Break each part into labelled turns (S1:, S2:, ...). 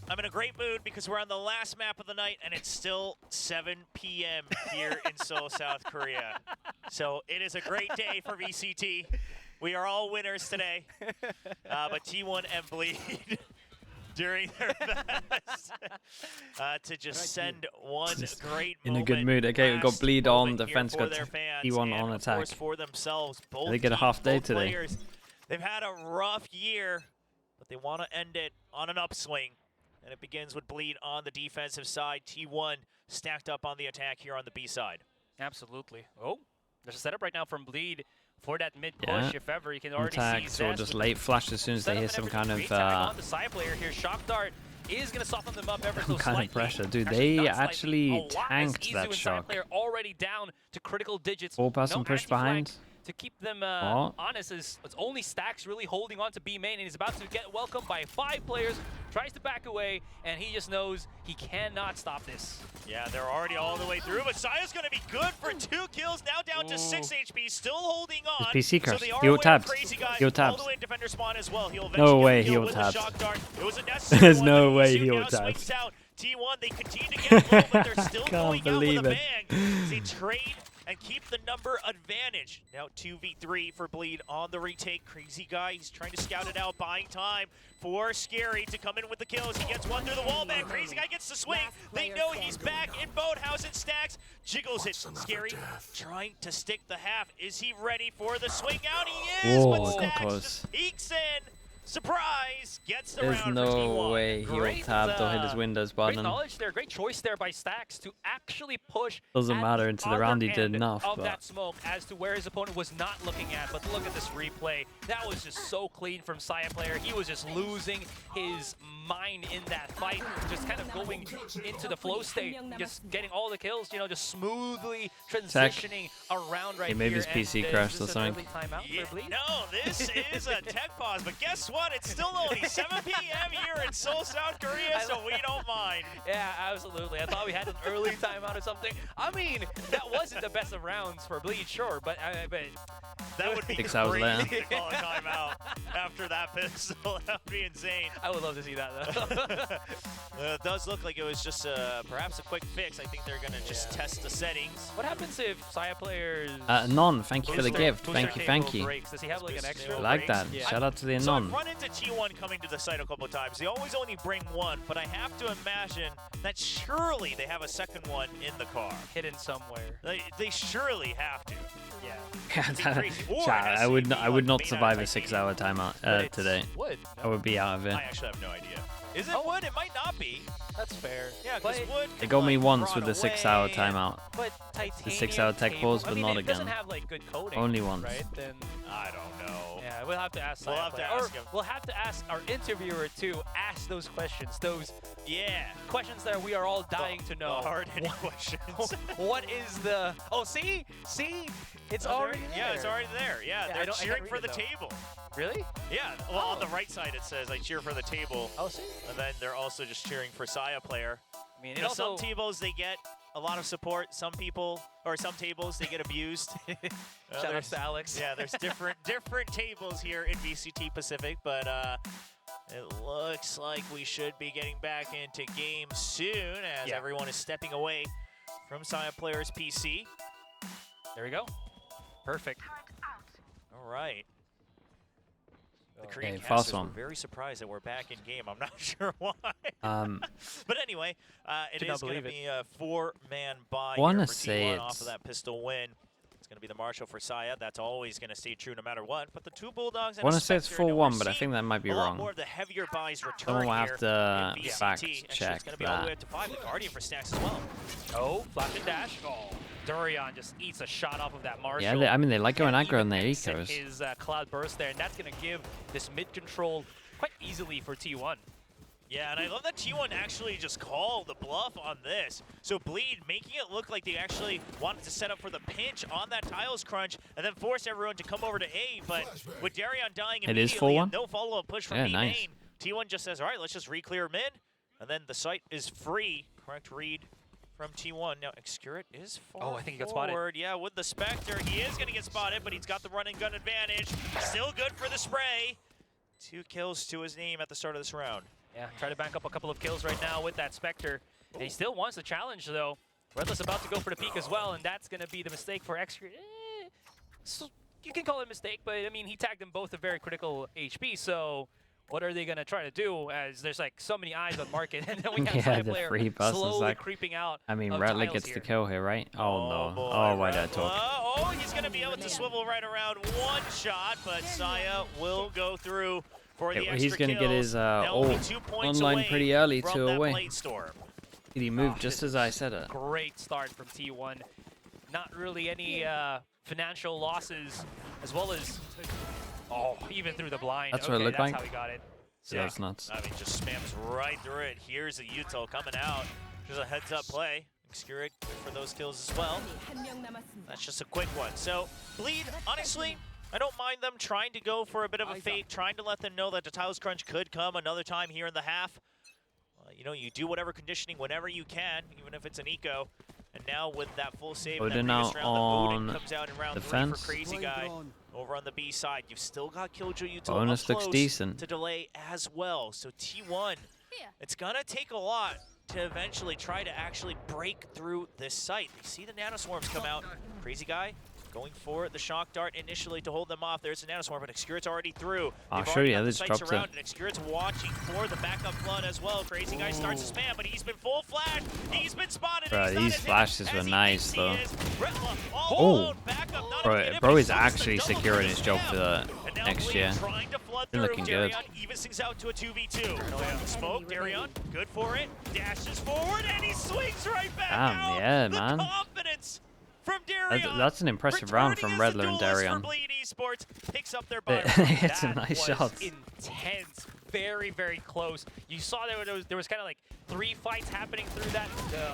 S1: I'm in a great mood because we're on the last map of the night and it's still 7 p.m. here in Seoul, South Korea. So it is a great day for VCT. We are all winners today. But T1 and Bleed during their best to just send one great
S2: in
S1: moment.
S2: a good mood. Okay, we've got Bleed on defense, got
S1: T1
S2: on attack.
S1: For themselves, both
S2: they get a half day
S1: both
S2: today.
S1: Players, they've had a rough year, but they want to end it on an upswing. And it begins with Bleed on the defensive side. T1 stacked up on the attack here on the B side.
S3: Absolutely. Oh, there's a setup right now from Bleed for that mid push.
S2: Yeah.
S3: If ever, you can already
S2: Attacks
S3: see
S2: or just late flash as soon as they hear some kind of
S3: on the side player here. Shock Dart is going to soften them up ever so
S2: some kind
S3: slightly.
S2: of pressure. Dude, they actually tanked that
S3: Izu
S2: shock.
S3: Player already down to critical digits.
S2: 4-person
S3: No
S2: push
S3: anti-flank
S2: behind.
S3: to keep them honest, as it's only Stacks really holding on to B main, and he's about to get welcomed by 5 players. Tries to back away, and he just knows he cannot stop this.
S1: Yeah, they're already all the way through, but Saya's going to be good for 2 kills, now down to 6 HP, still holding on.
S2: His PC crashed.
S1: So they are
S2: Heal tabs. Heal
S1: all
S2: tabs.
S1: the way in defender spawn as well. He'll
S2: No way
S1: heal
S2: heal tabs.
S1: It was a necessary
S2: There's
S1: one,
S2: no
S1: but
S2: way
S1: Izu
S2: heal
S1: now
S2: tabs.
S1: swings out. T1, they continue to get low, but they're still
S2: Can't
S1: going out with a
S2: believe it.
S1: bang. They trade and keep the number advantage. Now 2v3 for Bleed on the retake. Crazy guy, he's trying to scout it out, buying time for Scary to come in with the kills. He gets one through the wall, man. Crazy guy gets the swing. They know he's back in Boathouse and Stacks. Jiggles it. Scary trying to stick the half. Is he ready for the swing out? He is,
S2: Whoa,
S1: but Stacks
S2: close.
S1: just peeks in. Surprise! Gets the
S2: There's
S1: round
S2: no
S1: for T1.
S2: way he'll
S3: Great,
S2: tabbed or hit his Windows
S3: Great
S2: button.
S3: knowledge there, great choice there by Stacks to actually push.
S2: Doesn't
S3: at
S2: matter, into the
S3: other
S2: round he did
S3: end
S2: enough,
S3: of
S2: but-
S3: that smoke as to where his opponent was not looking at. But look at this replay. That was just so clean from Saya player. He was just losing his mind in that fight, just kind of going into the flow state, just getting all the kills, you know, just smoothly transitioning around right here.
S2: maybe his PC
S3: and,
S2: crashed
S3: is
S2: or
S3: this an
S2: something.
S3: early timeout for Bleed?
S1: No, this is a tech pause, but guess what? It's still only 7 p.m. here in Seoul, South Korea, so we don't mind.
S3: Yeah, absolutely. I thought we had an early timeout or something. I mean, that wasn't the best of rounds for Bleed, sure, but
S1: That would be
S2: 6 hours
S1: crazy
S2: later.
S1: to call a timeout after that pistol. That would be insane.
S3: I would love to see that, though.
S1: It does look like it was just perhaps a quick fix. I think they're going to just test the settings.
S3: What happens if Saya players...
S2: Anon, thank you for the
S3: booster-
S2: gift.
S3: booster
S2: Thank you,
S3: table
S2: thank you.
S3: breaks? Does he have like an extra?
S2: I like that.
S3: Yeah.
S2: Shout out to the
S1: So
S2: Anon.
S1: I've run into T1 coming to the site a couple of times. They always only bring one, but I have to imagine that surely they have a second one in the car.
S3: Hidden somewhere.
S1: They surely have to.
S3: Yeah.
S1: It'd be crazy. Or it
S2: Chat,
S1: has
S2: I
S1: to
S2: would
S1: be
S2: not, I
S1: like
S2: would not
S1: made out
S2: survive
S1: of
S2: a
S1: titanium.
S2: 6-hour timeout
S3: But it's
S2: today.
S3: wood.
S2: I would be out of it.
S1: I actually have no idea. Is it wood? It might not be.
S3: That's fair.
S1: Yeah, because
S3: But-
S1: wood.
S2: They got me
S1: like,
S2: once
S1: rot
S2: with the
S1: away.
S2: 6-hour timeout.
S3: But titanium
S2: 6-hour tech
S3: cable-
S2: balls,
S3: I
S2: but
S3: mean,
S2: not
S3: it doesn't
S2: again.
S3: have like good coding.
S2: Only once.
S3: Right? Then
S1: I don't know.
S3: yeah, we'll have to ask.
S1: We'll
S3: Saya
S1: have to
S3: player.
S1: ask
S3: Or
S1: him.
S3: we'll have to ask our interviewer to ask those questions. Those
S1: Yeah.
S3: questions that we are all dying to know.
S1: Hard-hitting questions.
S3: What is the? Oh, see, it's already there.
S1: Yeah, it's already there. Yeah,
S3: Yeah, I
S1: they're
S3: don't- I
S1: cheering
S3: can't
S1: for
S3: read
S1: the
S3: it, though.
S1: table.
S3: Really?
S1: Yeah, well, on the right side it says I cheer for the table,
S3: Oh, see.
S1: and then they're also just cheering for Saya player.
S3: I mean,
S1: You
S3: it
S1: know,
S3: also.
S1: some tables they get a lot of support. Some people, or some tables they get abused.
S3: Shout out to Alex.
S1: Yeah, there's different tables here in VCT Pacific, but it looks like we should be getting back into game soon as
S3: Yeah.
S1: everyone is stepping away from Saya player's PC.
S3: There we go. Perfect.
S1: All right. The Korean
S2: Okay,
S1: casters
S2: fast
S1: were
S2: one.
S1: very surprised that we're back in game. I'm not sure why.
S2: Um,
S1: But anyway, it
S3: Could not
S1: is going to
S3: believe it.
S1: be a 4-man buy
S2: Wanna
S1: here for
S2: say
S1: T1 off
S2: it's-
S1: of that pistol win. It's going to be the Marshal for Saya. That's always going to stay true no matter what. But the two Bulldogs
S2: I
S1: and
S2: want
S1: a
S2: to say it's
S1: Spectre, you know,
S2: 4-1,
S1: we're
S2: but I
S1: seeing
S2: think that might be
S1: a lot
S2: wrong.
S1: more of the heavier buys return
S2: Someone will
S1: here
S2: have to
S1: in VCT.
S2: fact
S1: Actually,
S2: check
S1: it's going to be all the way
S2: that.
S1: up to 5. The Guardian for Stacks as well.
S3: Oh, flash and dash. Oh, Durian just eats a shot off of that Marshal.
S2: Yeah, I mean, they like going
S3: Can't
S2: aggro on
S3: even
S2: their
S3: exit
S2: ecos.
S3: His cloud burst there, and that's going to give this mid control quite easily for T1.
S1: Yeah, and I love that T1 actually just called the bluff on this. So Bleed making it look like they actually wanted to set up for the pinch on that tiles crunch and then force everyone to come over to A. But with Darion dying
S2: It is
S1: immediately
S2: 4-1?
S1: and no follow-up push from
S2: Yeah,
S1: B
S2: nice.
S1: main, T1 just says, all right, let's just re-clear mid. And then the site is free. Correct read from T1. Now, Excurit is far
S3: Oh, I think he got spotted.
S1: forward. Yeah, with the Spectre, he is going to get spotted, but he's got the run and gun advantage. Still good for the spray. 2 kills to his name at the start of this round.
S3: Yeah, try to bank up a couple of kills right now with that Spectre. And he still wants the challenge, though. Redless about to go for the peak as well, and that's going to be the mistake for Execute. So you can call it a mistake, but I mean, he tagged them both a very critical HP, so what are they going to try to do, as there's like so many eyes on market, and then we have
S2: Yeah,
S3: yeah,
S2: the
S3: player
S2: free bus is
S3: slowly
S2: like-
S3: creeping out.
S2: I mean,
S3: of
S2: Rattler
S3: tiles
S2: gets
S3: here.
S2: the kill here, right? Oh, no.
S1: boy,
S2: Oh, why did I
S1: Rattler.
S2: talk?
S1: Oh, he's going to be able to swivel right around one shot, but Saya will go through for the extra
S2: He's going to get his
S1: They'll be
S2: ult
S1: 2 points
S2: online
S1: away
S2: pretty early,
S1: from
S2: 2
S1: that
S2: away.
S1: Blade Storm.
S2: He moved just as I said it.
S3: Great start from T1. Not really any financial losses, as well as, oh, even through the blind.
S2: That's
S3: okay,
S2: what it looked
S3: that's
S2: like.
S3: how he got it.
S2: Yeah, that's nuts.
S1: I mean, just spams right through it. Here's a Util coming out. There's a heads-up play. Obscure good for those kills as well. That's just a quick one. So, Bleed, honestly, I don't mind them trying to go for a bit of a fate, trying to let them know that the Tiles Crunch could come another time here in the half. You know, you do whatever conditioning whenever you can, even if it's an eco. And now with that full save in that
S2: Odin
S1: previous
S2: out
S1: round, the Odin
S2: on
S1: comes out in round 3
S2: defense.
S1: for Crazy Guy. Over on the B side, you've still got Killjoy Util
S2: Bonus
S1: up
S2: looks
S1: close
S2: decent.
S1: to delay as well. So T1, it's gonna take a lot to eventually try to actually break through this site. You see the nanoswarms come out. Crazy Guy going for the shock dart initially to hold them off. There's a nanoswarm, but Excure's already through.
S2: Oh,
S1: They've
S2: sure,
S1: already
S2: yeah,
S1: got the
S2: they
S1: sites
S2: dropped it.
S1: around, and Excure's watching for the backup flood as well. Crazy Guy starts to spam, but he's been full flash. He's been spotted.
S2: Bro,
S1: and he's not
S2: these
S1: as hit
S2: flashes
S1: as
S2: were
S1: he
S2: nice,
S1: thinks he
S2: though.
S1: is. Retla all
S2: Oh.
S1: alone, backup, not
S2: Bro,
S1: immediate,
S2: bro
S1: but he
S2: is
S1: solves the
S2: actually
S1: double
S2: securing
S1: to
S2: his
S1: the
S2: job
S1: spam.
S2: for the
S1: And now
S2: next
S1: Bleed
S2: year.
S1: trying to flood
S2: Been
S1: through.
S2: looking good.
S1: Darion evens things out to a 2v2. Smoke, Darion, good for it. Dashes forward, and he swings right back
S2: Damn,
S1: out.
S2: yeah,
S1: The
S2: man.
S1: confidence from Darion.
S2: That's an impressive round from
S1: Returning as the
S2: Redler and
S1: duelist for
S2: Darion.
S1: Bleed Esports picks up their
S2: They
S1: bye.
S2: hit some
S3: That
S2: nice
S3: was
S2: shots.
S3: intense, very, very close. You saw there was kind of like 3 fights happening through that,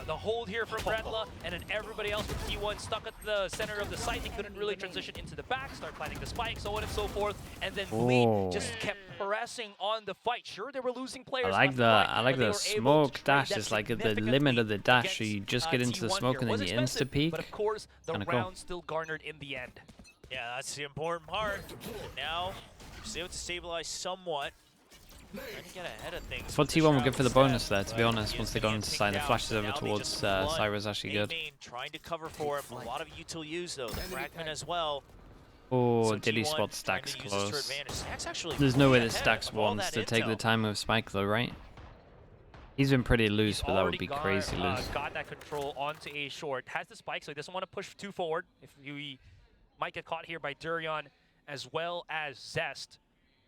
S3: the hold here from Redla, and then everybody else with T1 stuck at the center of the site. They couldn't really transition into the back, start planting the spike, so on and so forth, and then Bleed
S2: Oh.
S3: just kept pressing on the fight. Sure, they were losing players.
S2: I like
S3: left
S2: the
S3: and right,
S2: I like
S3: but they
S2: the
S3: were able to
S2: smoke
S3: trade
S2: dash.
S3: that
S2: It's like at the
S3: significantly
S2: limit of the dash, so
S3: against,
S2: you just get into the
S3: T1
S2: smoke
S3: here.
S2: and then
S3: Was
S2: you
S3: expensive,
S2: insta peek.
S3: But of course, the
S2: Kinda cool.
S3: round still garnered in the end.
S1: Yeah, that's the important part. Now, just able to stabilize somewhat. Trying to get ahead of things.
S2: That's what
S1: with the
S2: T1 will
S1: Shroud
S2: get for the
S1: step,
S2: bonus there, to be
S1: but
S2: honest,
S1: he
S2: once
S1: is
S2: they
S1: gonna
S2: go
S1: get
S2: into side. The
S1: picked
S2: flashes
S1: out, so
S2: over
S1: now they
S2: towards
S1: just flood.
S2: Cyra's actually good.
S1: Main trying to cover for him. A lot of util use though. The fragment as well.
S2: Oh,
S1: So
S2: did he
S1: T1
S2: spot
S1: trying
S2: Stacks
S1: to use this to
S2: close?
S1: advantage. Stacks actually
S2: There's no way
S1: way
S2: that
S1: ahead
S2: Stacks
S1: of all
S2: wants
S1: that
S2: to take the
S1: intel.
S2: time with Spike though, right? He's been pretty loose,
S3: He's
S2: but that would
S3: already
S2: be crazy loose.
S3: got that control onto a short. Has the spike, so he doesn't want to push too forward. If he might get caught here by Durion as well as Zest.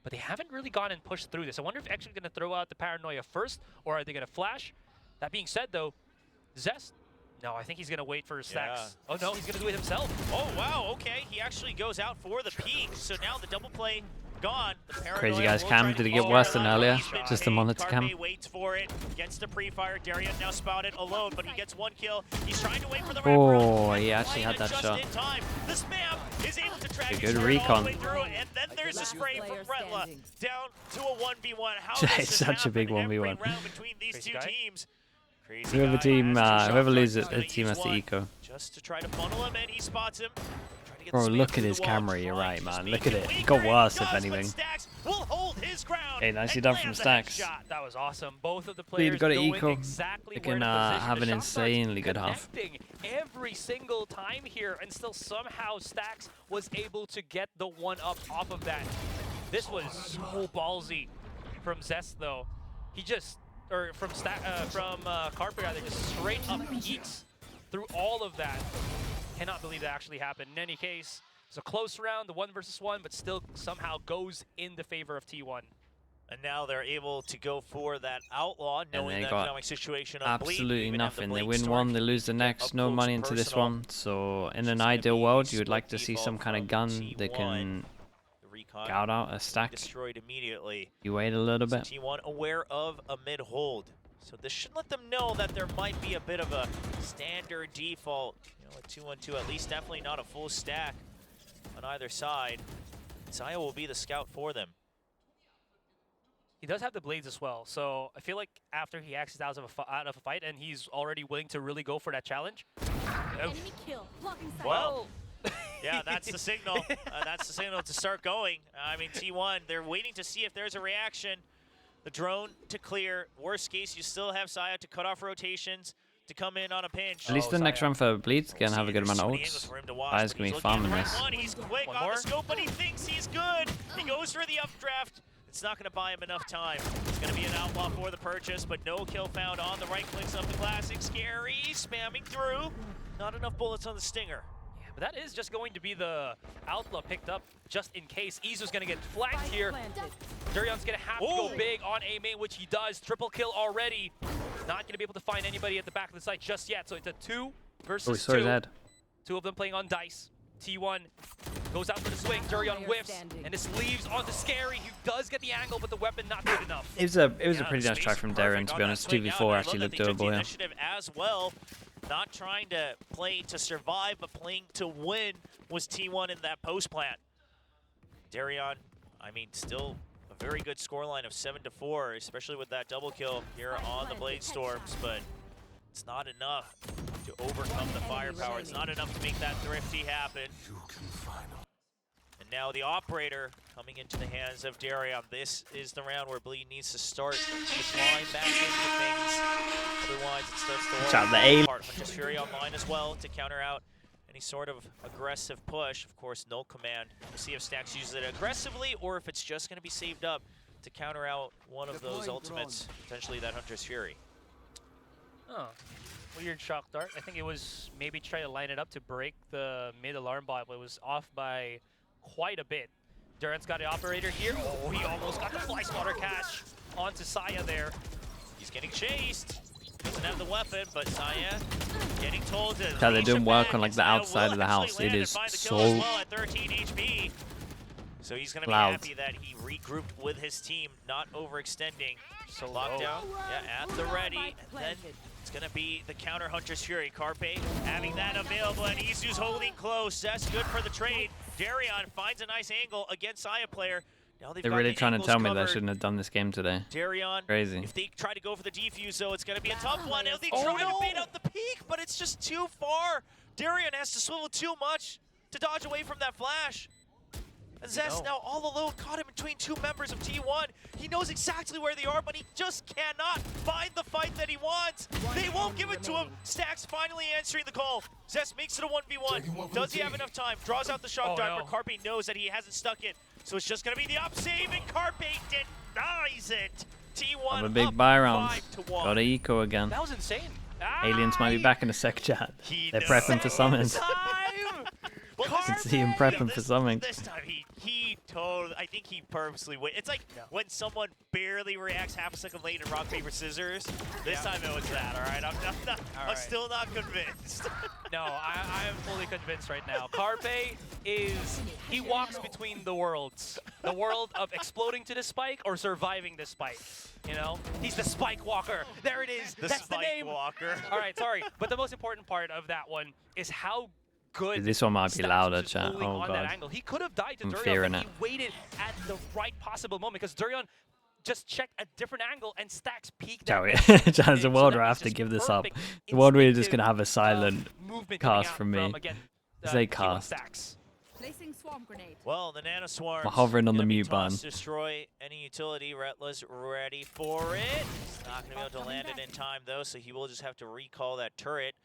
S3: But they haven't really gone and pushed through this. I wonder if X are going to throw out the Paranoia first, or are they going to flash? That being said, though, Zest, no, I think he's going to wait for Stacks. Oh, no, he's going to do it himself.
S1: Oh wow, okay. He actually goes out for the peak. So now the double play gone. The
S2: Crazy
S1: Paranoia
S2: guy's
S1: will
S2: cam,
S1: try to
S2: did it
S1: keep
S2: get worse than
S1: alive.
S2: earlier?
S1: He's been
S2: Just the
S1: paid.
S2: monitor cam.
S1: Carpe waits for it, gets the pre-fire. Darius now spotted alone, but he gets 1 kill. He's trying to wait for the
S2: Oh,
S1: wraparound.
S2: he actually had
S1: Playing
S2: that
S1: it
S2: shot.
S1: just in time. The spam is able to track
S2: A
S1: his
S2: good
S1: turret all
S2: recon.
S1: the way through, and then there's a spray from Retla down to a 1v1. How
S2: It's
S1: does this
S2: such a big
S1: happen every
S2: 1v1.
S1: round between these
S3: Crazy
S1: two
S3: guy.
S1: teams? Crazy
S2: Whoever
S1: guy
S2: team,
S1: has two shot
S2: whoever
S1: darts.
S2: loses
S1: He's
S2: it,
S1: gonna
S2: the team
S1: use
S2: has to
S1: one
S2: eco.
S1: just to try to funnel him, and he spots him. Trying to get
S2: Bro,
S1: the spam
S2: look at
S1: through
S2: his
S1: the wall,
S2: camera, you're
S1: trying
S2: right,
S1: to
S2: man.
S1: speak
S2: Look at
S1: and
S2: it. It
S1: weaker,
S2: got
S1: and
S2: worse, if
S1: does, but
S2: anything.
S1: Stacks will hold his ground
S2: Hey, nicely
S1: and
S2: done from
S1: lands the
S2: Stacks.
S3: Shot. That was awesome. Both of the
S2: Bleed
S3: players
S2: got an
S3: knowing
S2: eco.
S3: exactly
S2: They
S3: where
S2: can
S3: to position
S2: have
S3: the
S2: an
S3: shot darts,
S2: insanely good half.
S3: connecting every single time here, and still somehow Stacks was able to get the 1-up off of that. This was so ballsy from Zest, though. He just, or from Carpe rather, just straight up peeks through all of that. Cannot believe that actually happened. In any case, it's a close round, the 1 versus 1, but still somehow goes in the favor of T1.
S1: And now they're able to go for that outlaw, knowing
S2: they
S1: the
S2: got
S1: economic situation of Bleed.
S2: Absolutely
S1: Even have the
S2: nothing. They
S1: Blade
S2: win
S1: Storm
S2: one, they lose the
S1: get
S2: next.
S1: up
S2: No
S1: close
S2: money into this
S1: personal.
S2: one. So in
S1: It's
S2: an
S1: gonna
S2: ideal
S1: be
S2: world, you would
S1: split
S2: like to see
S1: default
S2: some kind of
S1: from
S2: gun that
S1: T1.
S2: can
S1: The recon
S2: gout out a stack.
S1: destroyed immediately.
S2: You wait a little
S1: So
S2: bit.
S1: T1 aware of a mid-hold. So this should let them know that there might be a bit of a standard default. You know, a 2-1-2, at least definitely not a full stack on either side. Saya will be the scout for them.
S3: He does have the blades as well, so I feel like after he exits out of a fight and he's already willing to really go for that challenge.
S4: Enemy kill. Blocking sight.
S1: Well, yeah, that's the signal. That's the signal to start going. I mean, T1, they're waiting to see if there's a reaction. the drone to clear. Worst case, you still have Saya to cut off rotations to come in on a pinch.
S2: At least the next round for Bleed's gonna have a good amount of
S1: There's so many angles
S2: ults.
S1: for him to watch,
S2: Saya's
S1: but
S2: gonna
S1: he's
S2: be
S1: looking
S2: farming
S1: at the
S2: this.
S1: right one. He's quick
S3: One
S1: on
S3: more.
S1: the scope, but he thinks he's good. He goes for the updraft. It's not going to buy him enough time. It's going to be an outlaw for the purchase, but no kill found on the right clicks of the classic. Scary, spamming through. Not enough bullets on the stinger.
S3: Yeah, but that is just going to be the outlaw picked up just in case. Izu's going to get flanked here. Durion's going to have to go big on A main, which he does. Triple kill already. Not going to be able to find anybody at the back of the site just yet. So it's a 2 versus 2.
S2: Oh, sorry, Zed.
S3: 2 of them playing on dice. T1 goes out for the swing. Durion whiffs, and this leaves on the Scary, who does get the angle, but the weapon not good enough.
S2: It was a pretty nice try from Darren, to be honest. 2v4 actually looked doable, yeah.
S1: Initiative as well. Not trying to play to survive, but playing to win was T1 in that post plant. Darion, I mean, still a very good scoreline of 7-4, especially with that double kill here on the Blade Storms, but it's not enough to overcome the firepower. It's not enough to make that thrifty happen. And now the operator coming into the hands of Darion. This is the round where Bleed needs to start to climb back into things. Otherwise, it starts to
S2: Watch out, the aim.
S1: Huntress Fury online as well to counter out any sort of aggressive push. Of course, no command. We'll see if Stax uses it aggressively or if it's just going to be saved up to counter out one of those ultimates, potentially that Huntress Fury.
S3: Oh, weird shock dart. I think it was maybe try to line it up to break the mid alarm bot, but it was off by quite a bit. Durant's got the operator here. Oh, he almost got the fly spotter catch onto Saya there.
S1: He's getting chased. Doesn't have the weapon, but Saya getting told to.
S2: Yeah, they're doing work
S1: back,
S2: on like the
S1: Saya
S2: outside
S1: will
S2: of the house.
S1: actually
S2: It
S1: land and
S2: is
S1: find the kill as
S2: so
S1: well at 13 HP. So he's going to be
S2: loud.
S1: happy that he regrouped with his team, not overextending.
S3: So
S1: Lockdown, yeah, at the ready. And then it's going to be the counter Huntress Fury. Carpe having that available, and Isu's holding close. That's good for the trade. Darion finds a nice angle against Saya player. Now they've
S2: They're
S1: got
S2: really
S1: the
S2: trying to
S1: angles
S2: tell me that I
S1: covered.
S2: shouldn't have done this game today.
S1: Darion,
S2: Crazy.
S1: if they try to go for the defuse, though, it's going to be a tough one. They
S3: Oh,
S1: try
S3: no.
S1: to bait out the peak, but it's just too far. Darion has to swivel too much to dodge away from that flash. And Zest now all alone, caught him between two members of T1. He knows exactly where they are, but he just cannot find the fight that he wants. They won't give it to him. Stax finally answering the call. Zest makes it a 1v1. Does he have enough time? Draws out the shock dart, but Carpe knows that he hasn't stuck it. So it's just going to be the up save, and Carpe denies it. T1
S2: Have a big
S1: up
S2: buy round.
S1: 5-1.
S2: Got a eco again.
S3: that was insane.
S2: Aliens might be back in the sec chat.
S1: He
S2: They're prepping for something.
S1: Well,
S2: I can see him prepping for something.
S1: This time he totally, I think he purposely wait. It's like when someone barely reacts half a second late in rock, paper, scissors. This time it was that, all right? I'm still not convinced.
S3: No, I am fully convinced right now. Carpe he walks between the worlds. The world of exploding to the spike or surviving the spike. You know? He's the spike walker. There it is.
S1: The
S3: That's
S1: spike
S3: the name.
S1: walker.
S3: All right, sorry. But the most important part of that one is how good
S2: This one might be
S3: Stax
S2: louder,
S3: was just
S2: chat.
S3: moving
S2: Oh
S3: on that
S2: god.
S3: angle. He could have died to
S2: I'm
S3: Durion,
S2: fearing
S3: but he
S2: it.
S3: waited at the right possible moment because Durion just checked a different angle and Stax peeked.
S2: Joey,
S3: that
S2: as a
S3: so
S2: world,
S3: that
S2: I
S3: was
S2: have to
S3: just
S2: give this up.
S3: perfect
S2: The world, we're just
S3: instinctive,
S2: gonna have a silent
S3: movement
S2: cast
S3: coming
S2: from me.
S3: out again,
S2: Say
S3: T1
S2: cast.
S3: Stax.
S4: Placing swarm grenade.
S1: Well, the nano swarms.
S2: I'm hovering on the
S1: gonna be
S2: mute button.
S1: tossed to destroy any utility. Retla's ready for it. He's not gonna be able to land it in time though, so he will just have to recall that turret.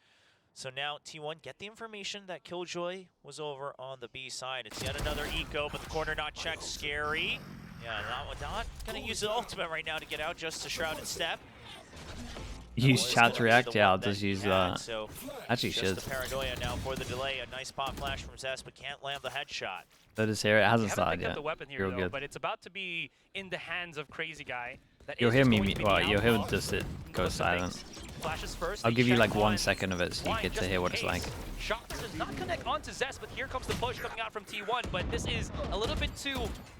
S1: So now T1 get the information that Killjoy was over on the B side. It's yet another eco, but the corner not checked. Scary. Yeah, not gonna use the ultimate right now to get out, just a shrouded step.
S2: Use
S1: Well,
S2: chat
S1: it's
S2: to
S1: gonna be
S2: react.
S1: the
S2: Yeah,
S1: one
S2: I'll just
S1: he
S2: use
S1: had,
S2: that.
S1: So
S2: Actually,
S1: just
S2: should.
S1: the paranoia now for the delay. A nice pop flash from Zest, but can't land the headshot.
S2: Let us hear it. It
S3: You
S2: hasn't
S3: haven't
S2: started
S3: picked up
S2: yet.
S3: the weapon here
S2: Real
S3: though,
S2: good.
S3: but it's about to be in the hands of Crazy Guy. That
S2: You'll
S3: is
S2: hear
S3: just
S2: me.
S3: going to be the
S2: Well, you'll hear
S3: outlaw.
S2: just it go
S3: Listen to
S2: silent.
S3: things. Flashes first.
S2: I'll
S3: they
S2: give you
S3: check
S2: like 1
S3: on
S2: second of it so you
S3: Blind
S2: get to
S3: just
S2: hear
S3: in
S2: what it's like.
S3: case. Shot does not connect onto Zest, but here comes the push coming out from T1. But this is a little bit too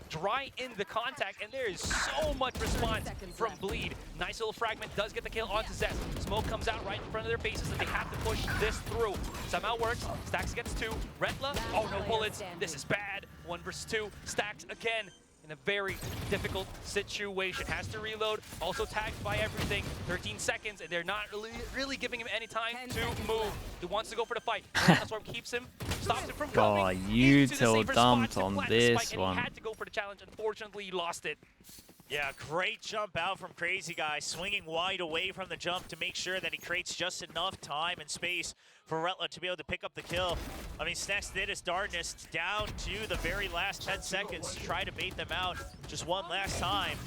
S3: dry in the contact, and there is so much response from Bleed. Nice little fragment does get the kill onto Zest. Smoke comes out right in front of their faces, and they have to push this through. Somehow works. Stax gets 2. Retla, oh no bullets. This is bad. 1 versus 2. Stax again. In a very difficult situation. Has to reload, also tagged by everything. 13 seconds, and they're not really giving him any time to move. He wants to go for the fight. Swarm keeps him, stops him from
S2: God,
S3: coming
S2: you
S3: into the
S2: till
S3: safer spot
S2: dumped
S3: to
S2: on
S3: plant the
S2: this
S3: spike, and
S2: one.
S3: he had to go for the challenge. Unfortunately, he lost it.
S1: Yeah, great jump out from Crazy Guy, swinging wide away from the jump to make sure that he creates just enough time and space for Retla to be able to pick up the kill. I mean, Snex did his darndest down to the very last 10 seconds to try to bait them out just one last time.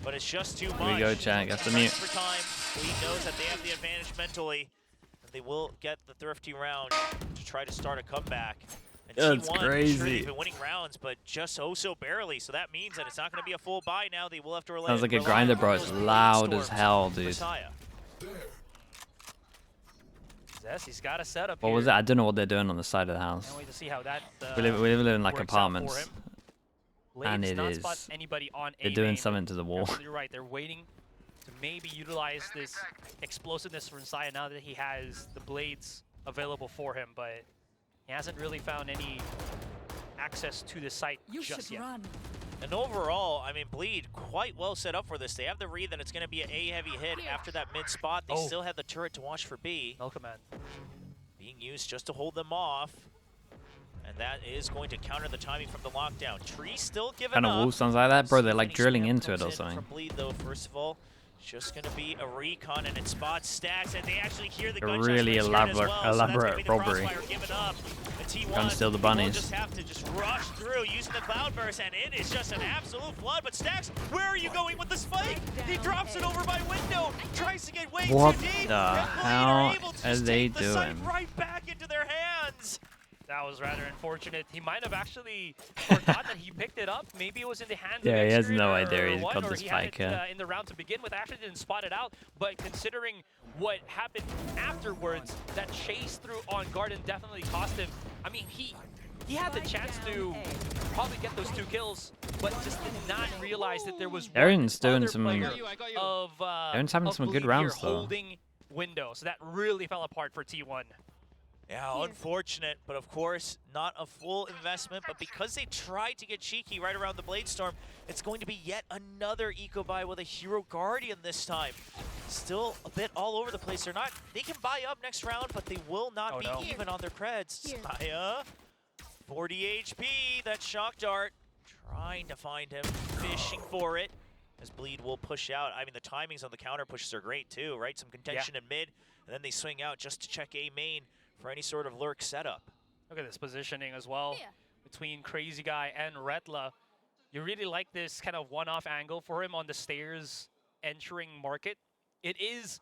S1: But it's just too much.
S2: Here we go, chat. Got the mute.
S1: For time, Bleed knows that they have the advantage mentally. And they will get the thrifty round to try to start a comeback. And
S2: That's
S1: T1,
S2: crazy.
S1: sure, they've been winning rounds, but just oh so barely. So that means that it's not going to be a full buy now. They will have to rely.
S2: Sounds like a grinder, bro. It's loud as hell, dude.
S1: Messiah.
S3: Zess, he's got a setup
S2: What
S3: here.
S2: was it? I don't know what they're doing on the side of the house.
S3: Can't wait to see how that
S2: We live in like
S3: works out for
S2: apartments,
S3: him.
S2: and
S3: Blades
S2: it
S3: not
S2: is.
S3: spot anybody on
S2: They're
S3: A
S2: doing
S3: main.
S2: something to the wall.
S3: You're right. They're waiting to maybe utilize this explosiveness from Messiah now that he has the blades available for him, but he hasn't really found any access to the site
S4: You
S3: just
S4: should
S3: yet.
S4: run.
S1: And overall, I mean, Bleed quite well set up for this. They have the read that it's going to be an A heavy hit after that mid spot. They still have the turret to watch for B.
S3: No command.
S1: Being used just to hold them off. And that is going to counter the timing from the lockdown. Tree still giving
S2: Kind
S1: up.
S2: of wolf sounds like that, bro. They're like
S1: Any
S2: drilling
S1: spam
S2: into it
S1: comes
S2: or
S1: in
S2: something.
S1: From Bleed, though, first of all, just going to be a recon, and it spots Stacks, and they actually hear the
S2: A
S1: gunshots
S2: really
S1: from Skirt as
S2: elaborate-
S1: well, so that's gonna
S2: elaborate
S1: be the
S2: robbery.
S1: crossfire given up. And T1
S2: Trying to steal the
S1: will
S2: bunnies.
S1: just have to just rush through using the Cloudburst, and it is just an absolute flood. But Stacks, where are you going with the spike? He drops it over by window, tries to get way
S2: What
S1: too deep.
S2: the
S1: and Bleed
S2: hell
S1: are able to
S2: are
S1: just
S2: they
S1: take the site
S2: doing?
S1: right back into their hands.
S3: That was rather unfortunate. He might have actually forgot that he picked it up. Maybe it was in the hands
S2: Yeah,
S3: of
S2: he has
S3: Xgrid
S2: no
S3: or
S2: idea he's
S3: one,
S2: got
S3: or
S2: this
S3: he had
S2: spike,
S3: it,
S2: yeah.
S3: in the round to begin with. Actually didn't spot it out, but considering what happened afterwards, that chase through on Garden definitely cost him. I mean, he had the chance to probably get those 2 kills, but just did not realize that there was
S2: Aaron's
S3: one
S2: doing
S3: other
S2: some-
S3: player of
S2: Aaron's having
S3: of
S2: some good
S3: Bleed
S2: rounds,
S3: here
S2: though.
S3: holding window. So that really fell apart for T1.
S1: Yeah, unfortunate, but of course, not a full investment. But because they tried to get cheeky right around the Blade Storm, it's going to be yet another eco buy with a Hero Guardian this time. Still a bit all over the place. They can buy up next round, but they will not be even on their creds.
S4: Here.
S1: Saya, 40 HP, that shock dart, trying to find him, fishing for it. As Bleed will push out. I mean, the timings on the counter pushes are great too, right? Some contention in mid, and then they swing out just to check A main for any sort of lurk setup.
S3: Look at this positioning as well
S4: Yeah.
S3: between Crazy Guy and Retla. You really like this kind of one-off angle for him on the stairs entering market. It is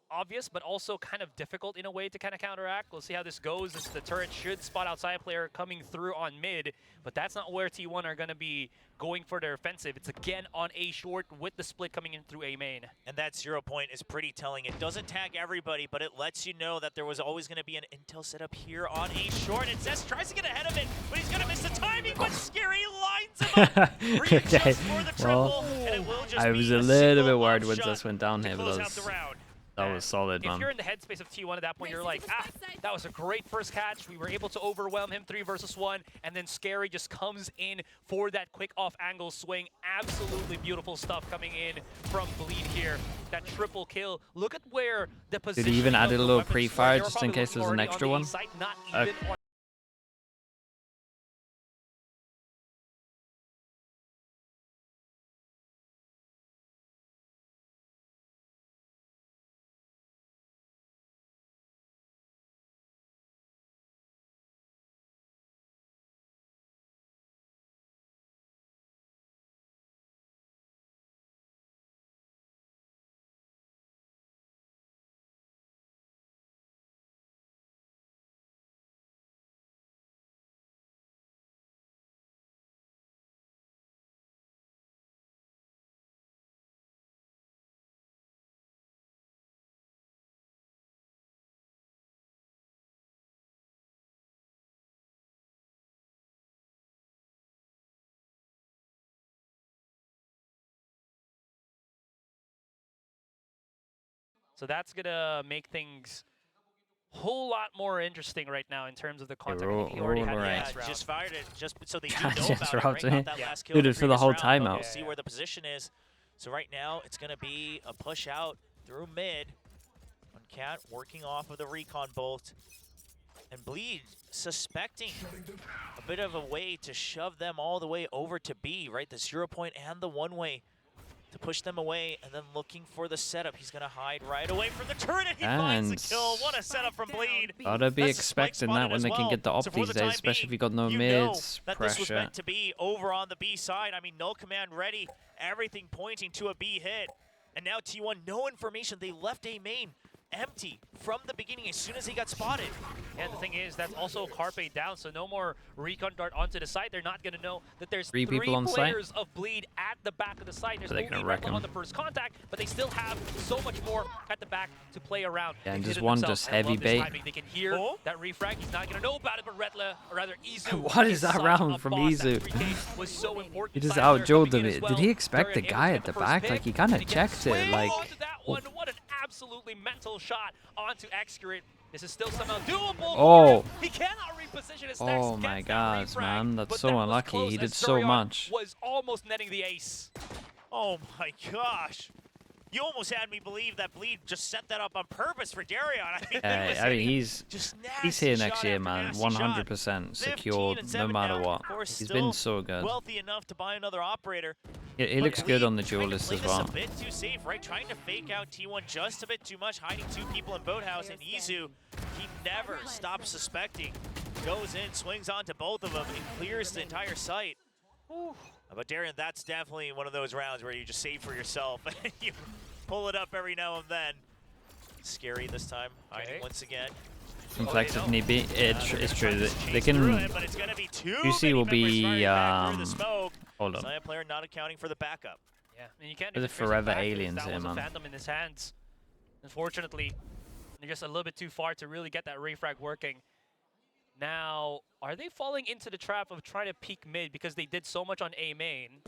S3: obvious, but also kind of difficult in a way to kind of counteract. We'll see how this goes. As the turret should spot outside player coming through on mid, but that's not where T1 are going to be going for their offensive. It's again on A short with the split coming in through A main.
S1: And that 0 point is pretty telling. It doesn't tag everybody, but it lets you know that there was always going to be an intel setup here on A short. And Zest tries to get ahead of it, but he's going to miss the timing, but Scary lines him up. Reaches
S2: Okay,
S1: for the triple,
S2: well,
S1: and it will just
S2: I
S1: be
S2: was a
S1: a
S2: little
S1: single
S2: bit worried
S1: love
S2: when
S1: shot
S2: this went down
S1: to
S2: here, but
S1: close
S2: that
S1: out the
S2: was,
S1: round.
S2: that was solid,
S3: If
S2: man.
S3: you're in the headspace of T1 at that point, you're like, that was a great first catch. We were able to overwhelm him 3 versus 1, and then Scary just comes in for that quick off-angle swing. Absolutely beautiful stuff coming in from Bleed here. That triple kill. Look at where the position.
S2: even add
S3: of
S2: a
S3: the
S2: little
S3: weapons were.
S2: pre-fire
S3: They were
S2: just in
S3: probably
S2: case there's an
S3: looking
S2: extra
S3: already on
S2: one?
S3: the A site, not
S2: Okay.
S3: even on So that's going to make things a whole lot more interesting right now in terms of the contact. I think he already had
S2: roll
S3: the
S2: right.
S3: last
S1: Yeah,
S3: round.
S1: just fired it, just so they do
S2: God,
S1: know
S2: just
S1: about it,
S2: robbed
S1: right?
S2: me.
S1: Got that
S3: Yeah.
S1: last kill
S2: Dude,
S1: in
S2: it's for the
S1: previous
S2: whole
S1: round.
S2: timeout.
S1: We'll see where the position is. So right now, it's going to be a push out through mid. On Cat working off of the recon bolt. And Bleed suspecting a bit of a way to shove them all the way over to B, right? The 0 point and the 1-way to push them away, and then looking for the setup. He's gonna hide right away from the turret, and he finds the kill. What a setup from Bleed.
S2: Gotta be
S1: That's a spike
S2: expecting that when
S1: spotted
S2: they
S1: as
S2: can
S1: well.
S2: get the op
S1: So for
S2: these
S1: the
S2: days,
S1: time
S2: especially if
S1: being,
S2: you got no
S1: you know
S2: mids
S1: that this was
S2: pressure.
S1: meant to be over on the B side. I mean, no command ready, everything pointing to a B hit. And now T1, no information. They left A main empty from the beginning as soon as he got spotted.
S3: And the thing is, that's also Carpe down, so no more recon dart onto the site. They're not going to know that there's
S2: Three people on site?
S3: players of Bleed at the back of the site. There's
S2: So they
S3: only
S2: can wreck
S3: Redla
S2: him.
S3: on the first contact, but they still have so much more at the back to play around.
S2: Yeah, and
S3: They
S2: just
S3: did it
S2: one
S3: themselves.
S2: just
S3: I love
S2: heavy
S3: this
S2: bait.
S3: timing. They can hear that refrag. He's not going to know about it, but Redla, or rather Izu.
S2: What is that
S3: such
S2: round
S3: a
S2: from
S3: boss. That
S2: Izu?
S3: 3K was so important.
S2: He just
S3: Side player
S2: outjoled
S3: coming
S2: him.
S3: in as well.
S2: Did he expect the
S3: Darian
S2: guy
S3: able
S2: at
S3: to
S2: the
S3: get first
S2: back?
S3: pick,
S2: Like, he kind
S3: and
S2: of
S3: he gets
S2: checked it.
S3: swing
S2: Like,
S3: onto that one. What an absolutely mental shot onto Excurate. This is still somehow doable.
S2: Oh.
S3: For him. He cannot reposition his
S2: Oh
S3: next.
S2: my
S3: Gets that
S2: gosh,
S3: refrag,
S2: man. That's
S3: but
S2: so
S3: that was
S2: unlucky.
S3: close
S2: He
S3: as
S2: did so
S3: Darian
S2: much.
S3: Was almost netting the ace.
S1: Oh my gosh. You almost had me believe that Bleed just set that up on purpose for Darion. I mean, he was hitting
S2: he's
S1: nasty
S2: here next
S1: shot
S2: year,
S1: after
S2: man.
S1: nasty shot.
S2: 100%
S1: 15
S2: secured,
S1: and
S2: no
S1: 7
S2: matter
S1: now.
S2: what.
S1: Of course,
S2: He's
S1: still
S2: been so good.
S1: wealthy enough to buy another operator.
S2: He
S1: But
S2: looks good
S1: Bleed
S2: on the
S1: trying to
S2: duelist
S1: play
S2: as
S1: this
S2: well.
S1: a bit too safe, right? Trying to fake out T1 just a bit too much, hiding 2 people in Boathouse, and Izu, he never stops suspecting. Goes in, swings onto both of them, and clears the entire site. But Darian, that's definitely one of those rounds where you just save for yourself. You pull it up every now and then. Scary this time, hiding once again.
S2: Complex if need be. It's true. They
S1: Chase through
S2: can.
S1: it, but it's gonna be too
S2: UC
S1: many
S2: will
S1: members
S2: be,
S1: firing back through the smoke.
S2: Hold on.
S1: Silent player not accounting for the backup.
S3: Yeah, and you can't.
S2: There's a
S3: even trace it
S2: forever
S3: back, because
S2: aliens
S3: that
S2: here,
S3: was a
S2: man.
S3: Phantom in his hands. Unfortunately, they're just a little bit too far to really get that refrag working. Now, are they falling into the trap of trying to peek mid because they did so much on A main?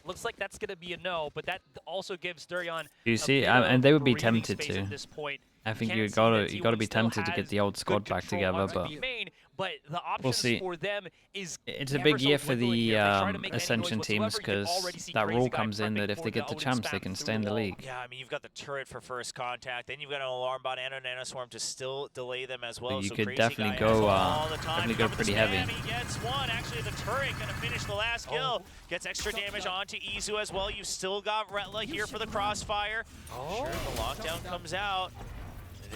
S3: Looks like that's going to be a no, but that also gives Darion
S2: You
S3: a
S2: see,
S3: bit
S2: and they
S3: of
S2: would be
S3: breathing
S2: tempted
S3: space
S2: to.
S3: at this point.
S2: I think
S3: Can't
S2: you
S3: see
S2: gotta
S3: that
S2: you gotta
S3: T1
S2: be
S3: still
S2: tempted to
S3: has
S2: get the old squad
S3: good
S2: back
S3: control
S2: together,
S3: on
S2: but
S3: main, but the options
S2: see.
S3: for them is
S2: it's a
S3: ever
S2: big
S3: so
S2: year for
S3: dwindling
S2: the
S3: here. If they try to make any noise
S2: Ascension teams
S3: whatsoever, you can
S2: because
S3: already see
S2: that
S3: Crazy
S2: rule
S3: Guy
S2: comes in
S3: prepping
S2: that if
S3: for
S2: they get the
S3: Odin
S2: champs, they
S3: spam
S2: can
S3: through
S2: stay in the
S3: wall.
S2: league.
S1: Yeah, I mean, you've got the turret for first contact, then you've got an alarm bot and a nanoswarm to still delay them as well.
S2: you
S1: So
S2: could
S1: Crazy
S2: definitely
S1: Guy has
S2: go,
S1: all the time
S2: definitely
S1: to
S2: go
S1: cover the
S2: pretty
S1: spam.
S2: heavy.
S1: He gets one. Actually, the turret gonna finish the last kill. Gets extra damage onto Izu as well. You've still got Retla here for the crossfire. Sure, the lockdown comes out.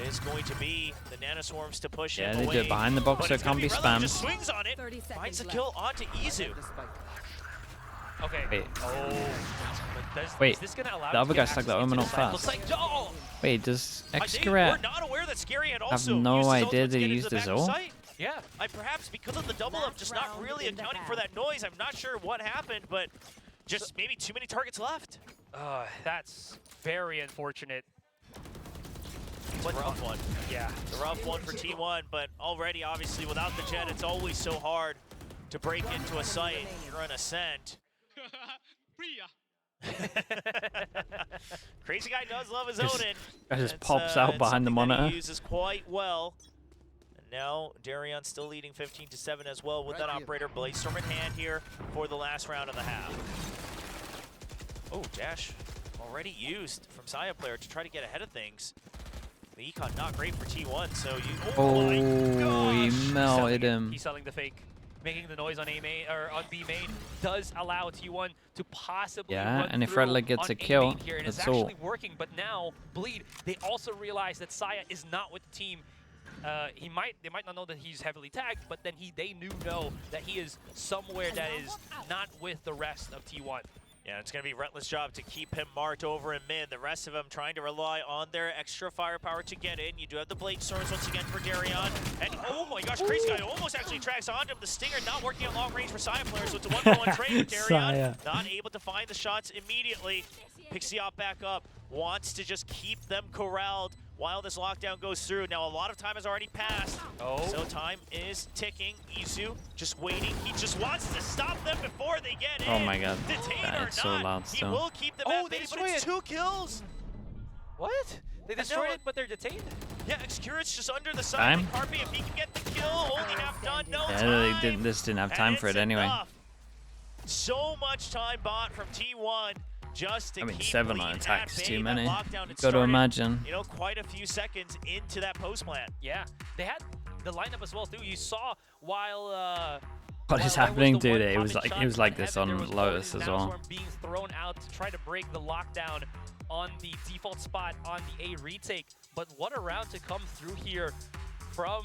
S1: It is going to be the nanoswarms to push
S2: Yeah,
S1: him
S2: they
S1: away.
S2: do it behind the box,
S1: But
S2: so
S1: it's
S2: it can't
S1: gonna
S2: be
S1: Retla who just
S2: spammed.
S1: swings on it,
S4: 30 seconds
S1: finds the
S4: left.
S1: kill onto Izu.
S3: Okay.
S2: Wait.
S3: Wait. Is this gonna allow
S2: The
S3: him
S2: other
S3: to
S2: guy
S3: get
S2: stuck the
S3: access into
S2: Omen
S3: the
S2: out
S3: site?
S2: fast.
S3: Looks like, oh!
S2: Wait, does
S1: We're
S2: Excurate
S1: not aware that Scary had
S2: have
S1: also
S2: no
S1: used his
S2: idea
S1: ultimate
S2: that
S1: to
S2: he
S1: get into
S2: used
S1: the
S2: his
S1: back of
S2: ult?
S1: site.
S3: Yeah.
S1: Perhaps because of the double up, just not really accounting for that noise. I'm not sure what happened, but just maybe too many targets left.
S3: That's very unfortunate.
S1: It's a rough one.
S3: Yeah.
S1: It's a rough one for T1, but already, obviously, without the jet, it's always so hard to break into a site. You're on Ascent. Crazy Guy does love his Odin.
S2: just pops out
S1: it's
S2: behind the
S1: something that
S2: monitor.
S1: He uses quite well. And now Darion still leading 15-7 as well with that operator Bladestorm in hand here for the last round of the half. Oh, dash already used from Saya player to try to get ahead of things. The econ not great for T1, so you. Oh, my
S2: he
S1: gosh.
S2: melted him.
S3: He's selling the fake. Making the noise on A main or on B main does allow T1 to possibly
S2: Yeah,
S3: run
S2: and if
S3: through
S2: Redla gets
S3: on
S2: a kill,
S3: A main here, and it's
S2: that's all.
S3: actually working. But now Bleed, they also realize that Saya is not with the team. They might not know that he's heavily tagged, but then they know that he is somewhere that is not with the rest of T1.
S1: Yeah, it's going to be Relentless job to keep him marked over in mid. The rest of them trying to rely on their extra firepower to get in. You do have the Blade Storms once again for Darion. And oh my gosh, Crazy Guy almost actually tracks onto him. The Stinger not working at long range for Saya players, so it's a 1-for-1 trade with Darion.
S2: Saya.
S1: Not able to find the shots immediately. Picks the op back up. Wants to just keep them corralled while this lockdown goes through. Now, a lot of time has already passed. So time is ticking. Izu just waiting. He just wants to stop them before they get in.
S2: Oh my god.
S1: Detain
S2: That
S1: or
S2: is so
S1: not,
S2: loud
S1: he
S2: still.
S1: will keep them
S3: Oh,
S1: at
S3: they
S1: bay, but
S3: destroy
S1: it's
S3: it.
S1: 2 kills.
S3: What? They destroyed it, but they're detained?
S1: Yeah, Excurus just under the side.
S2: Time?
S1: And Carpe, if he can get the kill, only half done, no
S2: Yeah,
S1: time.
S2: they didn't have time
S1: And
S2: for it
S1: it's
S2: anyway.
S1: enough. So much time bought from T1 just to
S2: I mean,
S1: keep
S2: 7
S1: Bleed
S2: on
S1: at
S2: attacks
S1: bay.
S2: is too
S1: That
S2: many.
S1: lockdown,
S2: You
S1: it
S2: got to
S1: started,
S2: imagine.
S1: you know, quite a few seconds into that post plant.
S3: Yeah. They had the lineup as well too. You saw while
S2: What is
S3: while
S2: happening,
S3: the
S2: dude?
S3: one
S2: It was
S3: popping
S2: like
S3: shot
S2: this
S3: heaven,
S2: on
S3: there was
S2: Lotus
S3: already
S2: as well.
S3: Snowstorm being thrown out to try to break the lockdown on the default spot on the A retake. But what a round to come through here from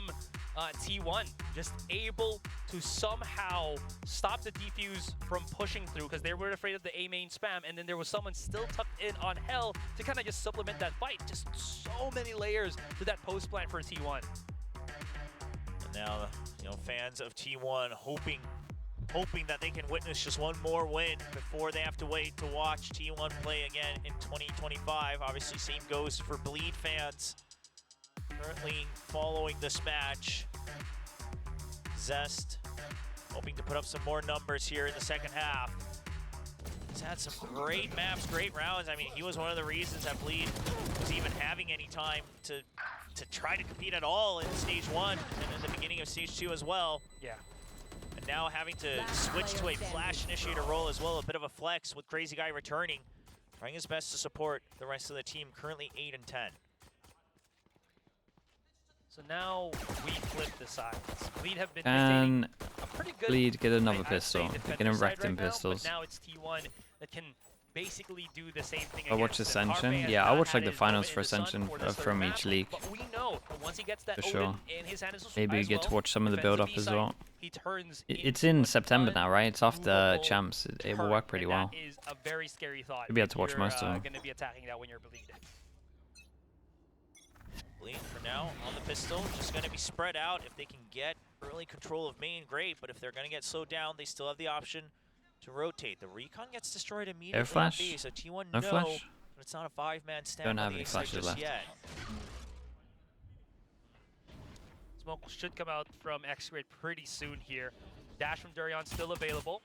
S3: T1, just able to somehow stop the defuse from pushing through because they were afraid of the A main spam, and then there was someone still tucked in on Hell to kind of just supplement that fight. Just so many layers to that post plant for T1.
S1: And now, you know, fans of T1 hoping that they can witness just one more win before they have to wait to watch T1 play again in 2025. Obviously, same goes for Bleed fans. Currently following this match, Zest hoping to put up some more numbers here in the second half. He's had some great maps, great rounds. I mean, he was one of the reasons that Bleed was even having any time to try to compete at all in Stage 1 and in the beginning of Stage 2 as well.
S3: Yeah.
S1: And now having to switch to a flash initiator role as well, a bit of a flex with Crazy Guy returning, trying his best to support the rest of the team, currently 8 and 10.
S3: So now we flip the sides. Bleed have been
S2: Can
S3: maintaining a pretty good
S2: Bleed get another
S3: I'd say
S2: pistol? They're
S3: defender
S2: getting
S3: side
S2: wrecked in
S3: right now,
S2: pistols.
S3: But now it's T1 that can basically do the same thing.
S2: I watch
S3: against them.
S2: Ascension.
S3: Carpe has
S2: Yeah, I
S3: not
S2: watch
S3: had
S2: like the
S3: his
S2: finals
S3: moment
S2: for
S3: in the sun
S2: Ascension
S3: for this
S2: from
S3: third
S2: each
S3: map,
S2: league.
S3: But we know that once he gets that
S2: For
S3: Odin
S2: sure.
S3: in his hand
S2: Maybe you
S3: as
S2: get to
S3: well,
S2: watch some of the
S3: defensive
S2: build-up as
S3: side,
S2: well.
S3: He turns
S2: It's
S3: into
S2: in
S3: an
S2: September now, right? It's after
S3: unmovable
S2: champs. It will
S3: turret,
S2: work pretty
S3: and
S2: well.
S3: That is a very scary thought.
S2: You'll be able to
S3: if
S2: watch
S3: you're,
S2: most of them.
S3: Going to be attacking that when you're Bleed.
S1: Bleed for now on the pistol, just going to be spread out. If they can get early control of main, great, but if they're going to get slowed down, they still have the option to rotate. The recon gets destroyed immediately.
S2: Air flash?
S1: On B, so T1
S2: No
S1: no,
S2: flash?
S1: but it's not a 5-man stand
S2: Don't
S1: on
S2: have
S1: the
S2: any
S1: A side
S2: flashes
S1: just
S2: left.
S1: yet.
S3: Smoke should come out from X-Grid pretty soon here. Dash from Durian still available.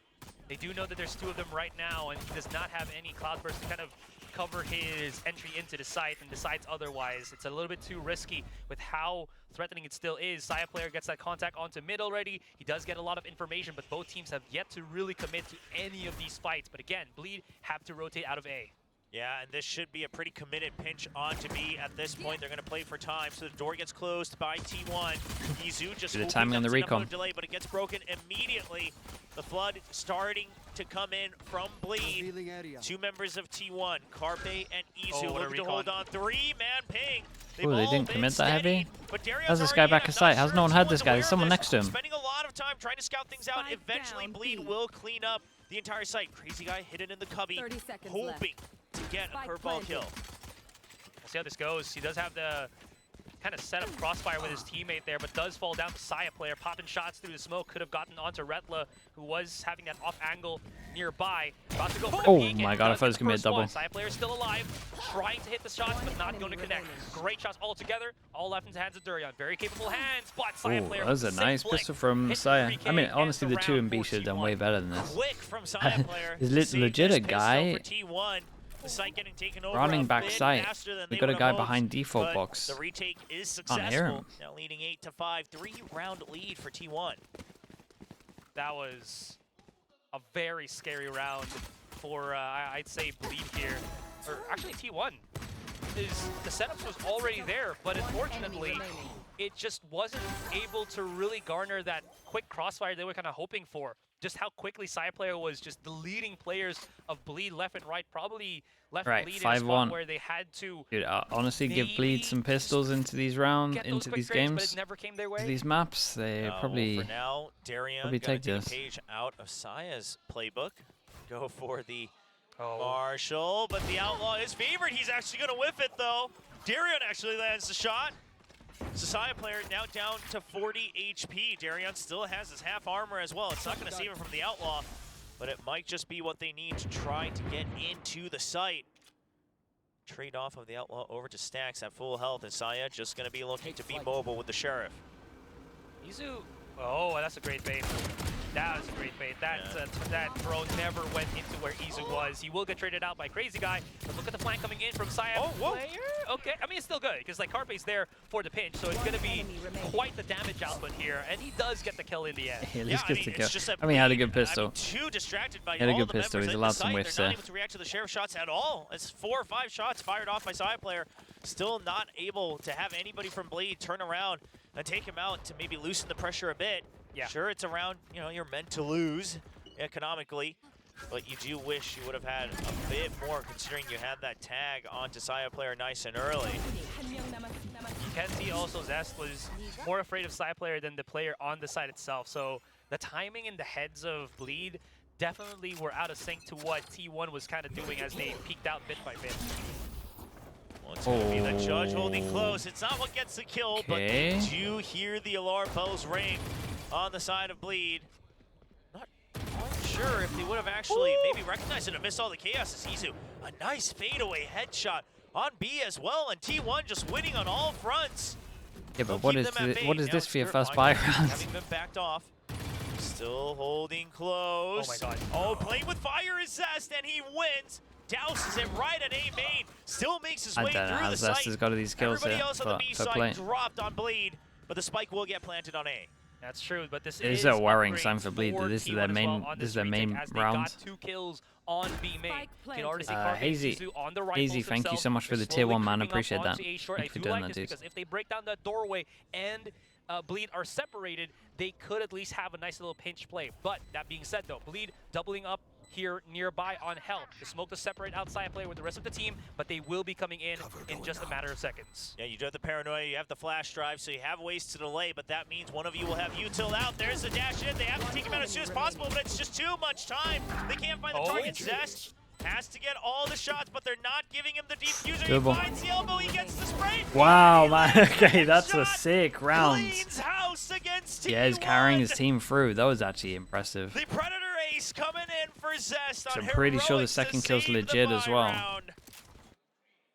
S3: They do know that there's 2 of them right now, and he does not have any Cloudburst to kind of cover his entry into the site and decides otherwise. It's a little bit too risky with how threatening it still is. Saya player gets that contact onto mid already. He does get a lot of information, but both teams have yet to really commit to any of these fights. But again, Bleed have to rotate out of A.
S1: Yeah, and this should be a pretty committed pinch onto B at this point. They're going to play for time, so the door gets closed by T1. Izu just
S2: The
S1: hoping
S2: timing on the
S1: that's enough of a
S2: recon.
S1: delay, but it gets broken immediately. The flood starting to come in from Bleed. 2 members of T1, Carpe and Izu,
S3: Oh, what a
S1: looking to
S3: recon.
S1: hold on. 3-man ping.
S2: Ooh, they
S1: all
S2: didn't
S1: been
S2: commit that heavy?
S1: steady, but Darion's
S2: How's this
S1: already
S2: guy
S1: in.
S2: back
S1: I'm
S2: at site?
S1: not
S2: How's
S1: sure
S2: no one
S1: if
S2: had
S1: T1's
S2: this guy?
S1: aware
S2: There's
S1: of
S2: someone
S1: this.
S2: next to him.
S1: Spending a lot of time trying to scout things out.
S4: Spike
S1: Eventually,
S4: down
S1: Bleed
S4: B.
S1: will clean up the entire site. Crazy Guy hidden in the cubby,
S4: 30 seconds
S1: hoping to get a
S4: Spike
S1: curveball
S4: planted.
S1: kill.
S3: We'll see how this goes. He does have the kind of set up crossfire with his teammate there, but does fall down to Saya player. Popping shots through the smoke. Could have gotten onto Retla, who was having that off angle nearby. About to go for the
S2: Oh
S3: peek, and
S2: my
S3: he
S2: god, I
S3: does
S2: thought it
S3: get
S2: was
S3: the
S2: gonna be a
S3: first one.
S2: double.
S3: Saya player is still alive, trying to hit the shots, but not going to connect. Great shots all together. All left into the hands of Durian. Very capable hands, but Saya
S2: Ooh,
S3: player
S2: that was a
S3: with
S2: nice
S3: sick flick.
S2: pistol from
S3: Hit
S2: Saya.
S3: 3K
S2: I mean,
S3: and
S2: honestly, the 2
S3: round
S2: and B
S3: for
S2: should have done
S3: T1.
S2: way better than this.
S1: Quick from Saya player.
S2: He's
S1: to save
S2: legit
S1: this
S2: a
S1: pistol
S2: guy
S1: for T1. The site getting taken over
S2: running
S1: a
S2: back
S1: bit
S2: site.
S1: faster than
S2: We
S1: they
S2: got a
S1: would
S2: guy
S1: have
S2: behind
S1: hoped,
S2: default
S1: but
S2: box.
S1: The retake is
S2: Can't hear
S1: successful.
S2: him.
S1: Now leading 8-5, 3-round lead for T1.
S3: That was a very scary round for, I'd say, Bleed here. Or actually, T1. The setups was already there, but unfortunately, it just wasn't able to really garner that quick crossfire they were kind of hoping for. Just how quickly Saya player was just the leading players of Bleed left and right, probably left
S2: Right,
S3: Bleed in a spot
S2: 5-1.
S3: where they had to
S2: Dude, honestly, give Bleed
S3: maybe
S2: some pistols into these rounds,
S3: get those
S2: into
S3: quick
S2: these
S3: trades, but
S2: games,
S3: it never came their
S2: to
S3: way.
S2: these maps. They probably.
S1: For now, Darian
S2: probably
S1: gonna
S2: take
S1: take
S2: this.
S1: a page out of Saya's playbook. Go for the
S3: Oh.
S1: Marshall, but the Outlaw is favored. He's actually gonna whiff it though. Darian actually lands the shot. Saya player now down to 40 HP. Darian still has his half armor as well. It's not going to save him from the Outlaw, but it might just be what they need to try to get into the site. Trade off of the Outlaw over to Stacks at full health, and Saya just going to be looking to be mobile with the Sheriff.
S3: Izu, oh, that's a great bait. That was a great bait. That throw never went into where Izu was. He will get traded out by Crazy Guy. But look at the flank coming in from Saya.
S1: Oh, whoa.
S3: Player. Okay, I mean, it's still good because like Carpe's there for the pinch, so it's going to be quite the damage output here. And he does get the kill in the end.
S2: He at
S1: Yeah,
S2: least
S1: I
S2: gets
S1: mean,
S2: the
S1: it's
S2: kill.
S1: just a
S2: I mean, he had a good
S1: bleed.
S2: pistol.
S1: I mean, too distracted by
S2: He had a
S1: all
S2: good
S1: the
S2: pistol.
S1: members
S2: He's
S1: in
S2: allowed
S1: the
S2: some
S1: site.
S2: whiffs
S1: They're not
S2: there.
S1: able to react to the Sheriff shots at all. It's 4 or 5 shots fired off by Saya player. still not able to have anybody from Bleed turn around and take him out to maybe loosen the pressure a bit.
S3: Yeah.
S1: Sure, it's around, you know, you're meant to lose economically, but you do wish you would have had a bit more considering you had that tag onto Saya player nice and early.
S3: You can see also Zest was more afraid of side player than the player on the side itself. So the timing in the heads of Bleed definitely were out of sync to what T1 was kind of doing as they peeked out bit by bit.
S1: Well, it's going to be the judge holding close. It's not what gets the kill, but they do hear the alarm bells ring on the side of Bleed. Not quite sure if they would have actually maybe recognized it and missed all the chaos as Izu. A nice fadeaway headshot on B as well, and T1 just winning on all fronts.
S2: Yeah, but
S1: They'll
S2: what
S1: keep
S2: is
S1: them at bay.
S2: what is
S1: Now
S2: this for your
S1: Spirit
S2: first buy
S1: finally
S2: round?
S1: having been backed off. Still holding close.
S3: Oh my god.
S1: Oh, playing with fire is Zest, and he wins. Douses it right at A main. Still makes his
S2: I
S1: way
S2: don't know
S1: through
S2: how
S1: the
S2: Zest
S1: site.
S2: has got these kills
S1: Everybody
S2: here,
S1: else on the
S2: but
S1: B
S2: fair
S1: side
S2: play.
S1: dropped on Bleed, but the spike will get planted on A.
S3: That's true, but this
S2: It is
S3: is
S2: a worrying
S3: upgrades
S2: sign for Bleed that this is their
S3: T1 as
S2: main
S3: well on
S2: this is
S3: this
S2: their
S3: retake
S2: main
S3: as they
S2: round.
S3: got 2 kills on B main. You can already see
S2: Hazy,
S3: Izu on the rifles
S2: Hazy, thank you
S3: themselves.
S2: so much for
S3: They're
S2: the tier 1
S3: slowly
S2: man.
S3: creeping up
S2: Appreciate that.
S3: onto A short.
S2: Thank you
S3: I
S2: for
S3: do
S2: doing
S3: like
S2: that,
S3: this
S2: dude.
S3: because if they break down that doorway and Bleed are separated, they could at least have a nice little pinch play. But that being said, though, Bleed doubling up here nearby on help. The smoke to separate outside player with the rest of the team, but they will be coming in just a matter of seconds.
S1: Yeah, you do have the paranoia, you have the flash drive, so you have ways to delay, but that means one of you will have util out. There's the dash in. They have to take him out as soon as possible, but it's just too much time. They can't find the target. Zest has to get all the shots, but they're not giving him the defuser.
S2: Doable.
S1: He finds the elbow, he gets the spray.
S2: Wow,
S1: He
S2: man.
S1: lands
S2: Okay,
S1: one
S2: that's a
S1: shot.
S2: sick round.
S1: Cleans house against
S2: Yeah, he's
S1: T1.
S2: carrying his team through. That was actually impressive.
S1: The Predator ace coming in for Zest
S2: So
S1: on
S2: I'm pretty sure the
S1: heroics to
S2: second kill's
S1: save the
S2: legit as
S1: buy
S2: well.
S1: round.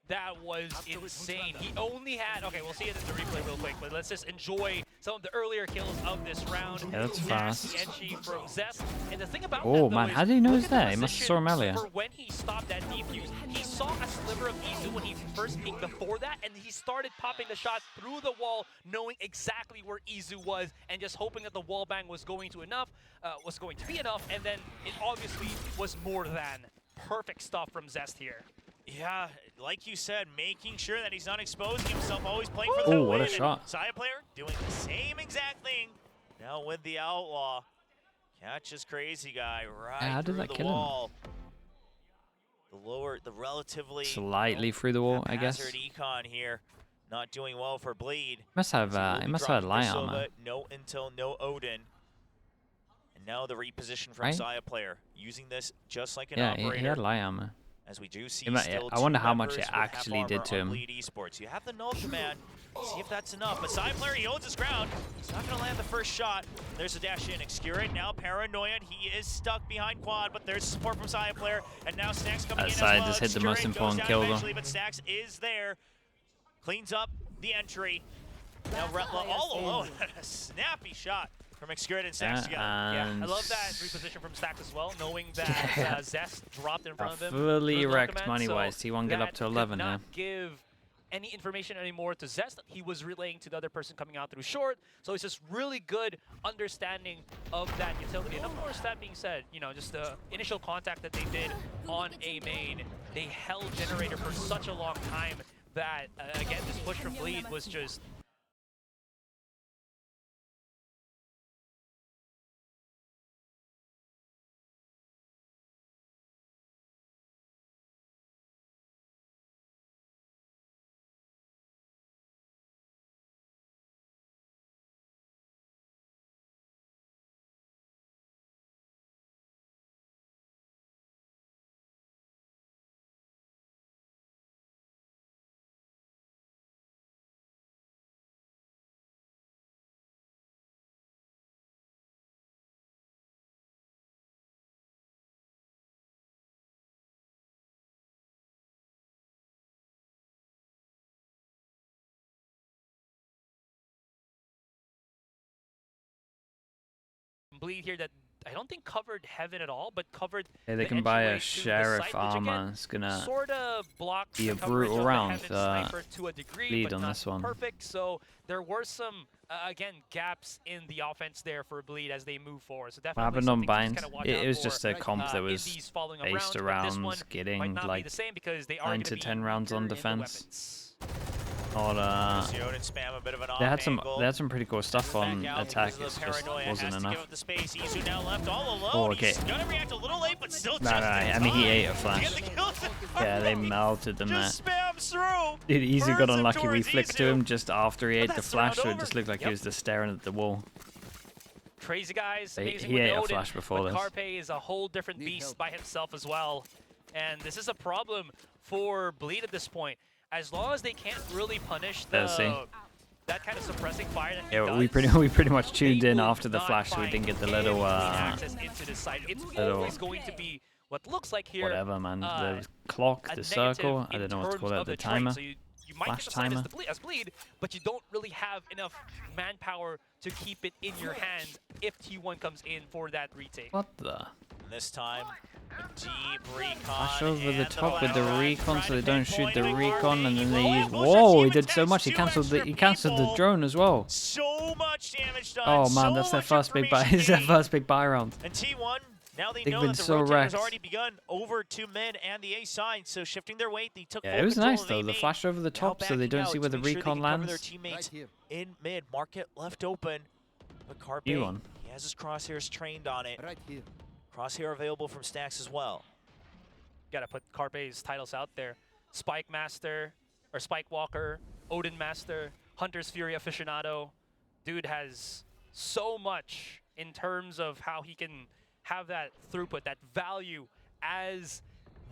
S3: That was insane. He only had, okay, we'll see it in the replay real quick, but let's just enjoy some of the earlier kills of this round.
S2: Yeah, that's
S3: Nasty
S2: fast.
S3: entry from Zest. And the thing about
S2: Oh,
S3: that, though,
S2: man,
S3: is
S2: how did he know
S3: look
S2: he's
S3: at the
S2: there? He must have saw him
S3: position
S2: earlier.
S3: for when he stopped that defuse. He saw a sliver of Izu when he first peeked before that, and he started popping the shot through the wall, knowing exactly where Izu was, and just hoping that the wall bang was going to be enough, and then it obviously was more than perfect stuff from Zest here.
S1: Yeah, like you said, making sure that he's not exposing himself, always playing for the
S2: Ooh,
S1: win.
S2: what a
S1: And
S2: shot.
S1: Saya player doing the same exact thing. Now with the Outlaw. Catches Crazy Guy right
S2: how did
S1: through
S2: that
S1: the
S2: kill him?
S1: wall. The relatively
S2: Slightly through the wall, I guess.
S1: haphazard econ here. Not doing well for Bleed.
S2: Must have
S1: So
S2: he
S1: we'll
S2: must
S1: be
S2: have had light
S1: dropping
S2: armor.
S1: Priscilla, no Intel, no Odin. And now the reposition from
S2: Right?
S1: Saya player. Using this just like an
S2: Yeah,
S1: operator.
S2: he had light armor.
S1: As we do see
S2: It might-
S1: still
S2: I wonder
S1: two
S2: how much
S1: members
S2: it
S1: with half
S2: actually did
S1: armor
S2: to
S1: on
S2: him.
S1: Bleed Esports. You have the null command. See if that's enough. But side player, he owns his ground. He's not going to land the first shot. There's a dash in. Excurit now paranoid. He is stuck behind quad, but there's support from side player. And now Stacks coming in as
S2: Side
S1: well.
S2: just hit the most
S1: Excurit goes
S2: important
S1: down
S2: kill, though.
S1: eventually, but Stacks is there. Cleans up the entry. Now Retla all alone. A snappy shot from Excurit and Stacks together.
S3: Yeah,
S2: And
S3: I love that reposition from Stacks as well, knowing that
S2: Yeah.
S3: Zest dropped in front of him.
S2: fully
S3: for the
S2: wrecked
S3: command,
S2: money-wise.
S3: so
S2: T1 get up
S3: that
S2: to
S3: did
S2: 11
S3: not
S2: now.
S3: give any information anymore to Zest. He was relaying to the other person coming out through short, so it's just really good understanding of that utility. And of course, that being said, you know, just the initial contact that they did on A main, they held Generator for such a long time that, again, this push from Bleed was just Bleed here that I don't think covered Heaven at all, but covered
S2: Yeah, they
S3: the
S2: can buy a
S3: entryway to the
S2: sheriff
S3: site, which
S2: armor.
S3: again,
S2: It's gonna
S3: sort of blocked
S2: be
S3: the
S2: a
S3: coverage
S2: brutal
S3: of the
S2: round,
S3: Heaven sniper to a degree,
S2: Bleed
S3: but
S2: on
S3: not
S2: this one.
S3: perfect. So there were some, again, gaps in the offense there for Bleed as they move forward. So
S2: What
S3: definitely
S2: happened on
S3: something to just
S2: Bind?
S3: kinda watch
S2: It
S3: out
S2: was
S3: for,
S2: just a comp that
S3: in
S2: was
S3: these following
S2: based
S3: rounds, but this one
S2: around getting
S3: might not be
S2: like
S3: the same because they are
S2: 9
S3: gonna
S2: to
S3: be
S2: 10 rounds on
S3: weaker in the
S2: defense.
S3: weapons.
S2: Or
S1: Odin spam a bit of an
S2: they had
S1: off-angle.
S2: pretty cool stuff on
S1: Back out
S2: attack.
S1: because
S2: It's
S1: of the
S2: just
S1: paranoia.
S2: wasn't
S1: Has to give
S2: enough.
S1: up the space. Izu now left all alone.
S2: Oh, okay.
S1: He's gonna react a little late, but still
S2: No,
S1: just
S2: no,
S1: in
S2: I mean he
S1: time
S2: ate a
S1: to
S2: flash.
S1: get the kills.
S2: Yeah, they melted them there.
S1: Just spams through.
S2: Dude, Izu got
S1: Burns him
S2: unlucky. We
S1: towards
S2: flicked to
S1: Izu.
S2: him just after he ate the
S1: that's the round
S2: flash, so it
S1: over.
S2: just looked like he was just staring at the wall.
S3: Crazy guys, amazing
S2: He
S3: with
S2: ate a
S3: Odin,
S2: flash before
S3: but
S2: this.
S3: Carpe is a whole different beast by himself as well. And this is a problem for Bleed at this point. As long as they can't really punish
S2: Let's see.
S3: that kind of suppressing fire that he
S2: Yeah,
S3: does,
S2: we pretty much tuned
S3: they
S2: in
S3: will
S2: after the
S3: not
S2: flash, so we
S3: find
S2: didn't get the
S3: any
S2: little
S3: clean access into this site. It's
S2: little-
S3: always going to be what looks like here.
S2: whatever, man. The
S3: a
S2: clock, the
S3: negative
S2: circle. I
S3: in
S2: don't know what to
S3: terms
S2: call it.
S3: of
S2: The
S3: trade.
S2: timer.
S3: So you might
S2: Flash
S3: get the side
S2: timer.
S3: as bleed, but you don't really have enough manpower to keep it in your hands if T1 comes in for that retake.
S2: What the?
S1: This time, a deep recon.
S2: Flash over the
S1: and
S2: top with the
S1: flash
S2: recon, so they don't shoot the
S1: pinpoint
S2: recon, and then they
S1: Carpe.
S2: use.
S1: Oh,
S2: Whoa, he
S1: Bush
S2: did so much. He cancelled the
S1: people.
S2: drone as well.
S1: So much damage done.
S2: Oh man,
S1: so
S2: that's their
S1: much
S2: first big buy.
S1: information
S2: It's their
S1: gained.
S2: first big buy round.
S1: And T1, now they
S2: They've
S1: know
S2: been
S1: that the
S2: so
S1: rotate has
S2: wrecked.
S1: already begun over to mid and the A side, so shifting their weight, they took
S2: Yeah,
S1: full
S2: it was
S1: control
S2: nice
S1: of
S2: though.
S1: A
S2: The
S1: main.
S2: flash over the
S1: Now
S2: top, so they
S1: backing
S2: don't
S1: out
S2: see
S1: to
S2: where the
S1: make sure they
S2: recon
S1: can cover their
S2: lands.
S1: teammates in mid. Market left open. But Carpe,
S2: You won.
S1: he has his crosshairs trained on it.
S5: Right here.
S1: Crosshair available from Stacks as well.
S3: Gotta put Carpe's titles out there. Spike Master, or Spike Walker, Odin Master, Hunter's Fury Aficionado. Dude has so much in terms of how he can have that throughput, that value as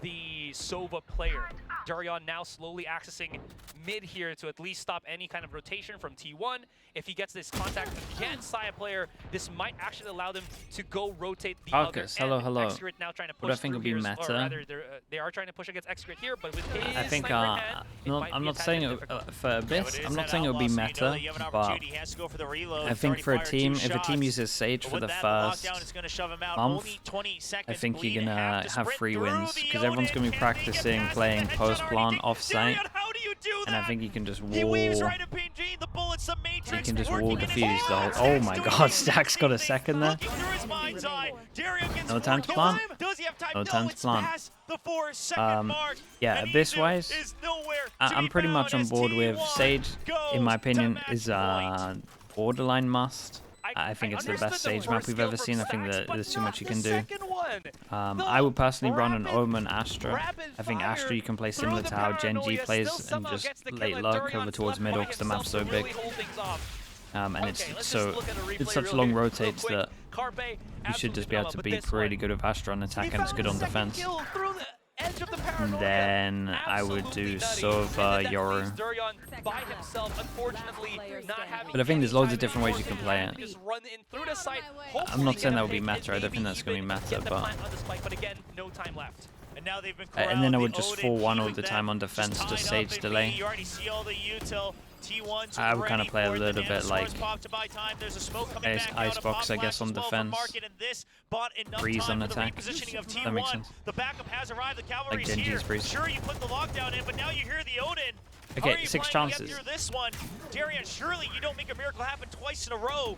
S3: the Sova player. Durian now slowly accessing mid here to at least stop any kind of rotation from T1. If he gets this contact against Saya player, this might actually allow them to go rotate the
S2: Marcus,
S3: other
S2: hello,
S3: end.
S2: hello.
S3: Excret now trying to push
S2: What I think
S3: through
S2: would be
S3: here, or
S2: meta.
S3: rather, they are trying to push against Excret here, but with his
S2: I think
S3: sniper in hand, it might
S2: I'm
S3: be a
S2: not
S3: tad
S2: saying
S3: bit
S2: it,
S3: difficult.
S2: for Abyss.
S1: But it
S2: I'm
S1: is
S2: not
S1: that
S2: saying it would be
S1: outlaw, so you know
S2: meta,
S1: that you have an
S2: but
S1: opportunity. He has to go for the reload.
S2: I
S1: He's
S2: think
S1: already
S2: for a
S1: fired
S2: team,
S1: 2
S2: if a team
S1: shots.
S2: uses Sage
S1: But
S2: for
S1: with
S2: the
S1: that,
S2: first
S1: lockdown is gonna shove him out.
S2: month,
S1: Only 20 seconds.
S2: I think
S1: Bleed
S2: you're gonna
S1: have to
S2: have
S1: sprint
S2: free
S1: through
S2: wins
S1: the
S2: because everyone's gonna be
S1: Odin. Can they get
S2: practicing
S1: past it?
S2: playing
S1: The headshot
S2: post
S1: already
S2: plant
S1: taken.
S2: off site,
S1: Durian, how do you do
S2: and I
S1: that?
S2: think you can just
S1: He weaves
S2: wall.
S1: right at PG, the bullets, the matrix.
S2: You can just
S1: working
S2: wall
S1: in his
S2: defuse the whole.
S1: hands.
S2: Oh
S1: Stacks
S2: my
S1: doing
S2: God,
S1: the
S2: Stacks got a
S1: same
S2: second
S1: thing.
S2: there.
S1: Looking through his mind's eye. Durian gets
S2: No time to
S1: 4
S2: plant.
S1: kills. Does he have time?
S2: No
S1: No,
S2: time to
S1: it's
S2: plant.
S1: past the 4-second mark.
S2: Yeah,
S1: And
S2: Abyss-wise,
S1: Izu is nowhere to
S2: I'm
S1: be
S2: pretty much on
S1: found as
S2: board with
S1: T1
S2: Sage. In my
S1: goes to
S2: opinion,
S1: match
S2: is
S1: point.
S2: borderline must. I think it's the
S3: understood
S2: best
S3: the
S2: Sage map
S3: first
S2: we've
S3: skill
S2: ever
S3: from
S2: seen. I think
S3: Stacks,
S2: that
S3: but
S2: there's too
S3: not
S2: much you
S3: the
S2: can do.
S3: second one.
S2: I would personally run an
S3: rapid-
S2: Omen Astra.
S3: rapid
S2: I think
S3: fire
S2: Astra you can play
S3: through
S2: similar
S3: the
S2: to how Gen G
S3: paranoia,
S2: plays
S3: still
S2: and
S3: somehow
S2: just
S3: gets the kill,
S2: late
S3: and
S2: lurk
S3: Durian's
S2: over towards
S3: left
S2: middle
S3: by
S2: because the map's so
S3: himself to
S2: big.
S3: really hold things off.
S2: And it's
S3: Okay, let's
S2: so
S3: just look at a replay
S2: it's such
S3: real
S2: long
S3: here, real
S2: rotates
S3: quick.
S2: that
S3: Carpe
S2: you should just be able to
S3: absolutely
S2: be
S3: phenomenal, but
S2: pretty
S3: this
S2: good with Astra on
S3: one,
S2: attack
S3: he
S2: and it's
S3: found
S2: good
S3: the
S2: on
S3: second
S2: defense.
S3: kill through the edge of the
S2: And
S3: paranoia.
S2: then I would
S3: Absolutely
S2: do
S3: nutty.
S2: Sova,
S3: And that
S2: Yoru.
S3: leaves Durian by himself, unfortunately, not having
S2: But I think there's
S3: any
S2: loads of
S3: time
S2: different ways you
S3: anymore
S2: can play
S3: to
S2: it.
S3: just run in through the site,
S2: I'm not saying that would be
S3: hopefully
S2: meta. I don't think that's gonna be
S3: maybe
S2: meta,
S3: get the
S2: but
S3: plant on the spike, but again, no time left.
S1: And now they've been
S2: and then I would
S1: corralled.
S2: just
S1: The
S2: full
S1: Odin
S2: one all
S1: keeping
S2: the time
S1: them
S2: on defense,
S1: tied
S2: just
S1: up
S2: Sage
S1: in
S2: delay.
S1: B. You already see all the util. T1's
S2: I would kinda
S1: ready
S2: play a
S1: for it. The
S2: little bit
S1: Nanosaurs
S2: like
S1: pop to buy time. There's a smoke coming back out. A
S2: Icebox,
S1: pop
S2: I guess,
S1: flash
S2: on
S1: as well from
S2: defense.
S1: Market, and this bought enough
S2: Breeze
S1: time
S2: on
S1: for the
S2: attack.
S1: repositioning of
S2: That makes
S1: T1.
S2: sense.
S1: The backup has arrived. The cavalry's
S2: Gen
S1: here.
S2: G's breeze.
S1: Sure, you put the lockdown in, but now you hear the Odin.
S2: Okay,
S1: How are you
S2: 6
S1: planning to
S2: chances.
S1: get through this one? Darian, surely you don't make a miracle happen twice in a row,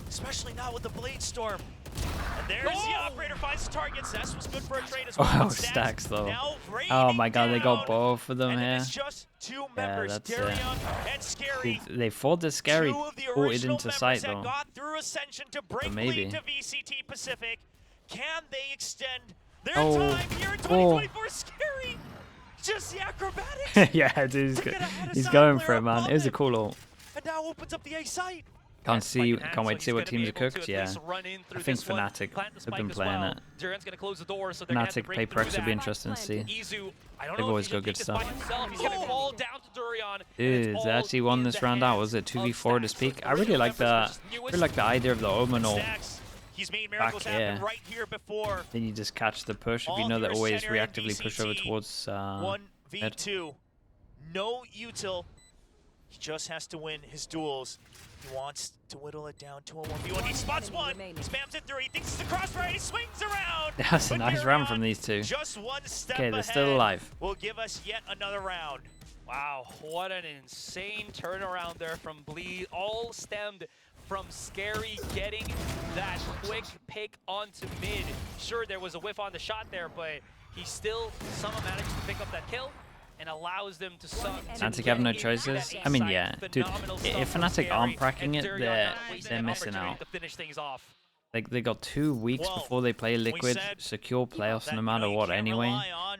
S1: especially not with the Blade Storm. And there's the operator, finds the target. Cess was good for a trade as well.
S2: Oh,
S1: but
S2: Stacks though.
S1: now
S2: Oh my God, they
S1: raining
S2: got both of them
S1: and
S2: here.
S1: it is just 2 members,
S2: that's
S1: Darian
S2: it.
S1: and Scary.
S2: They fought the Scary,
S1: 2 of the
S2: ported
S1: original
S2: into
S1: members
S2: sight
S1: that
S2: though.
S1: got through Ascension to bring
S2: maybe.
S1: lead to VCT Pacific. Can they extend their
S2: Oh.
S1: time here in 2024? Scary, just the acrobatics.
S2: Yeah, dude,
S1: To get ahead of
S2: he's
S1: side
S2: going
S1: player
S2: for it, man.
S1: above
S2: It was a
S1: him.
S2: cool ult.
S1: And now opens up the A site.
S2: Can't
S3: Spike in hand,
S2: can't wait
S3: so
S2: to see
S3: he's
S2: what
S3: gonna be
S2: teams are
S3: able to
S2: cooked.
S3: at
S2: Yeah,
S3: least run in through
S2: I think
S3: this one,
S2: Fnatic
S3: plant the
S2: have been
S3: spike as
S2: playing
S3: well.
S2: it.
S3: Durian's gonna close the door, so they're gonna have to
S2: Fnatic
S3: break
S2: play
S3: through
S2: perks would
S3: that.
S2: be interesting to see.
S3: Izu, I don't
S2: They've
S3: know
S2: always
S3: if he
S2: got
S3: can
S2: good
S3: take this by
S2: stuff.
S3: himself. He's gonna fall down to Durian.
S2: Dude, they actually won this round out. Was it 2v4 to speak? I really like the idea of the Omen ult.
S1: Stacks. He's made miracles
S2: Back
S1: happen
S2: here.
S1: right here before.
S2: Then you just catch the push. If you
S1: All
S2: know they
S1: near
S2: always
S1: center in
S2: reactively push over
S1: VCT.
S2: towards
S1: 1v2. No util. He just has to win his duels. He wants to whittle it down to a 1v1. He spots one. He spams it through. He thinks it's a crossfire. He swings around.
S2: That's a
S1: But
S2: nice
S1: Darian,
S2: round from these two.
S1: Just one step
S2: Okay, they're still
S1: ahead
S2: alive.
S1: will give us yet another round.
S3: Wow, what an insane turnaround there from Bleed. All stemmed from Scary getting that quick pick onto mid. Sure, there was a whiff on the shot there, but he still somehow managed to pick up that kill. and allows them to
S2: Fnatic have no choices. I mean, yeah, dude. If Fnatic aren't cracking it, they're missing out.
S3: To finish things off.
S2: Like they got 2 weeks before they play Liquid, secure playoffs no matter what. Anyway,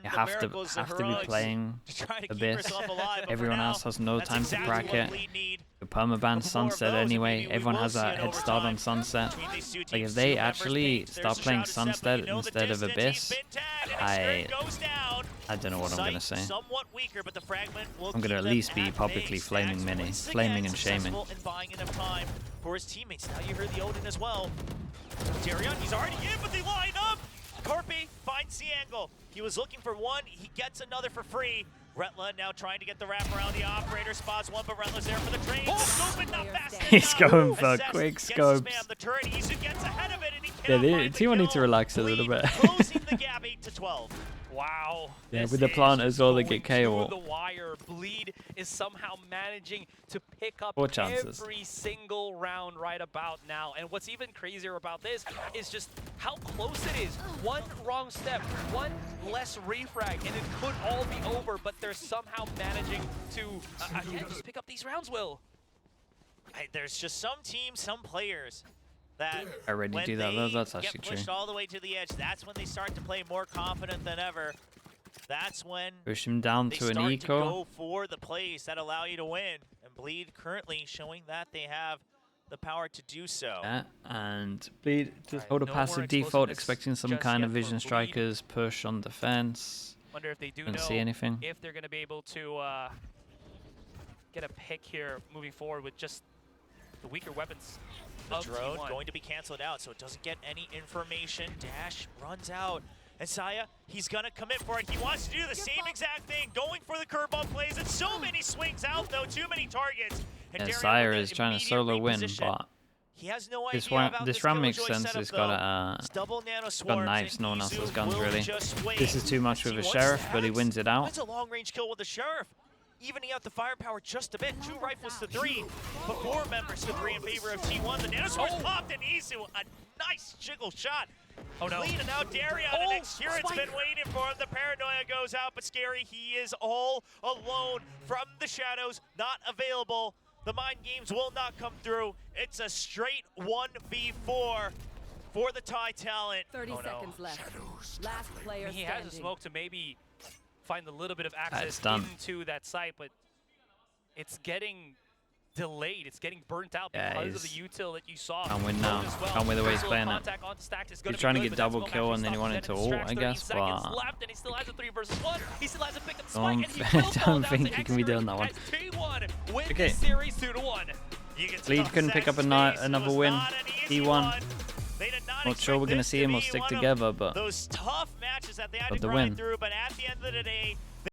S2: you have to be playing Abyss. Everyone else has no time to crack it. The permaban Sunset anyway. Everyone has a head start on Sunset. Like if they actually start playing Sunset instead of Abyss, I don't know what I'm gonna say. I'm gonna at least be publicly flaming Mini, flaming and shaming.
S1: For his teammates. Now you heard the Odin as well. Darion, he's already in, but they line up. Carpe finds the angle. He was looking for one. He gets another for free. Retla now trying to get the wrap around the operator. Spots one, but Retla's there for the trade. Scope, not fast enough.
S2: He's going for quick scopes.
S1: The turret. Isu gets ahead of it, and he
S2: Yeah, T1 need to relax a little bit.
S1: Closing the gap 8-12.
S3: Wow.
S2: Yeah, with the plant as well, they get KO.
S3: The wire. Bleed is somehow managing to pick up
S2: 4 chances.
S3: every single round right about now. And what's even crazier about this is just how close it is. One wrong step, one less refrag, and it could all be over, but they're somehow managing to, again, just pick up these rounds, Will.
S1: There's just some teams, some players that
S2: I already do that, though. That's actually
S1: get pushed
S2: true.
S1: all the way to the edge. That's when they start to play more confident than ever. That's when
S2: Push him down
S1: they
S2: to an
S1: start to
S2: eco.
S1: go for the plays that allow you to win. And Bleed currently showing that they have the power to do so.
S2: Yeah, and Bleed just hold a
S3: no more
S2: passive default,
S3: explosiveness
S2: expecting some
S3: just
S2: kind
S3: yet
S2: of
S3: for
S2: vision
S3: Bleed.
S2: strikers, push on defense.
S3: Wonder if they do
S2: Didn't
S3: know
S2: see anything.
S3: if they're going to be able to get a pick here moving forward with just the weaker weapons.
S1: The
S3: of
S1: drone
S3: T1.
S1: going to be canceled out, so it doesn't get any information. Dash runs out. And Saya, he's going to commit for it. He wants to do the same exact thing, going for the curveball plays. And so many swings out, though. Too many targets. And
S2: Yeah,
S1: Darion
S2: Sire
S1: with
S2: is
S1: an
S2: trying to
S1: immediate
S2: solo win,
S1: reposition.
S2: but
S1: He has no
S2: this
S1: idea
S2: one,
S1: about
S2: this round makes
S1: Killjoy
S2: sense.
S1: setup,
S2: It's got
S1: though.
S2: a
S1: Double nano
S2: got
S1: swarms,
S2: knives.
S1: and
S2: No one else has
S1: Isu
S2: guns
S1: will
S2: really.
S1: just wait.
S2: This is too much with a
S1: T1
S2: sheriff, but he
S1: stacks.
S2: wins it out.
S1: That's a long-range kill with the sheriff. Evening out the firepower just a bit. 2 rifles to 3, but 4 members to 3 in favor of T1. The nanosword's popped, and Isu, a nice jiggle shot.
S3: Oh no.
S1: Bleed, and now Darion, and Exuran's been waiting for him. The paranoia goes out, but Scary, he is all alone from the shadows, not available. The mind games will not come through. It's a straight 1v4 for the TIE talent.
S4: 30 seconds left. Last player
S3: He
S4: standing.
S3: has a smoke to maybe find a little bit of
S2: it's
S3: access
S2: done.
S3: into that site, but it's getting delayed. It's getting burnt out
S2: Yeah,
S3: because of the
S2: he's-
S3: util that you saw.
S2: Can't win now.
S3: as well.
S2: Can't win the way he's
S3: Visual
S2: playing it.
S3: contact onto Stax is gonna
S2: He's trying to
S3: be
S2: get
S3: good, but
S2: double
S3: that's
S2: kill,
S3: gonna
S2: and then he
S3: stop
S2: wanted
S3: Zen
S2: to
S3: and
S2: ult,
S3: Strax.
S2: I
S3: 30
S2: guess,
S3: seconds
S2: but
S3: left, and he still has a 3 versus 1. He still has a pick up the
S2: Don't
S3: spike, and he will
S2: I
S3: fall
S2: don't
S3: down
S2: think
S3: to
S2: he can be doing that one.
S3: as T1 win
S2: Okay.
S3: the series 2-1.
S2: Bleed couldn't pick up another win. T1. Not sure we're gonna see him or stick together, but
S1: those tough matches that they had
S2: got
S1: to
S2: the
S1: grind
S2: win.
S1: through, but at the end of the day,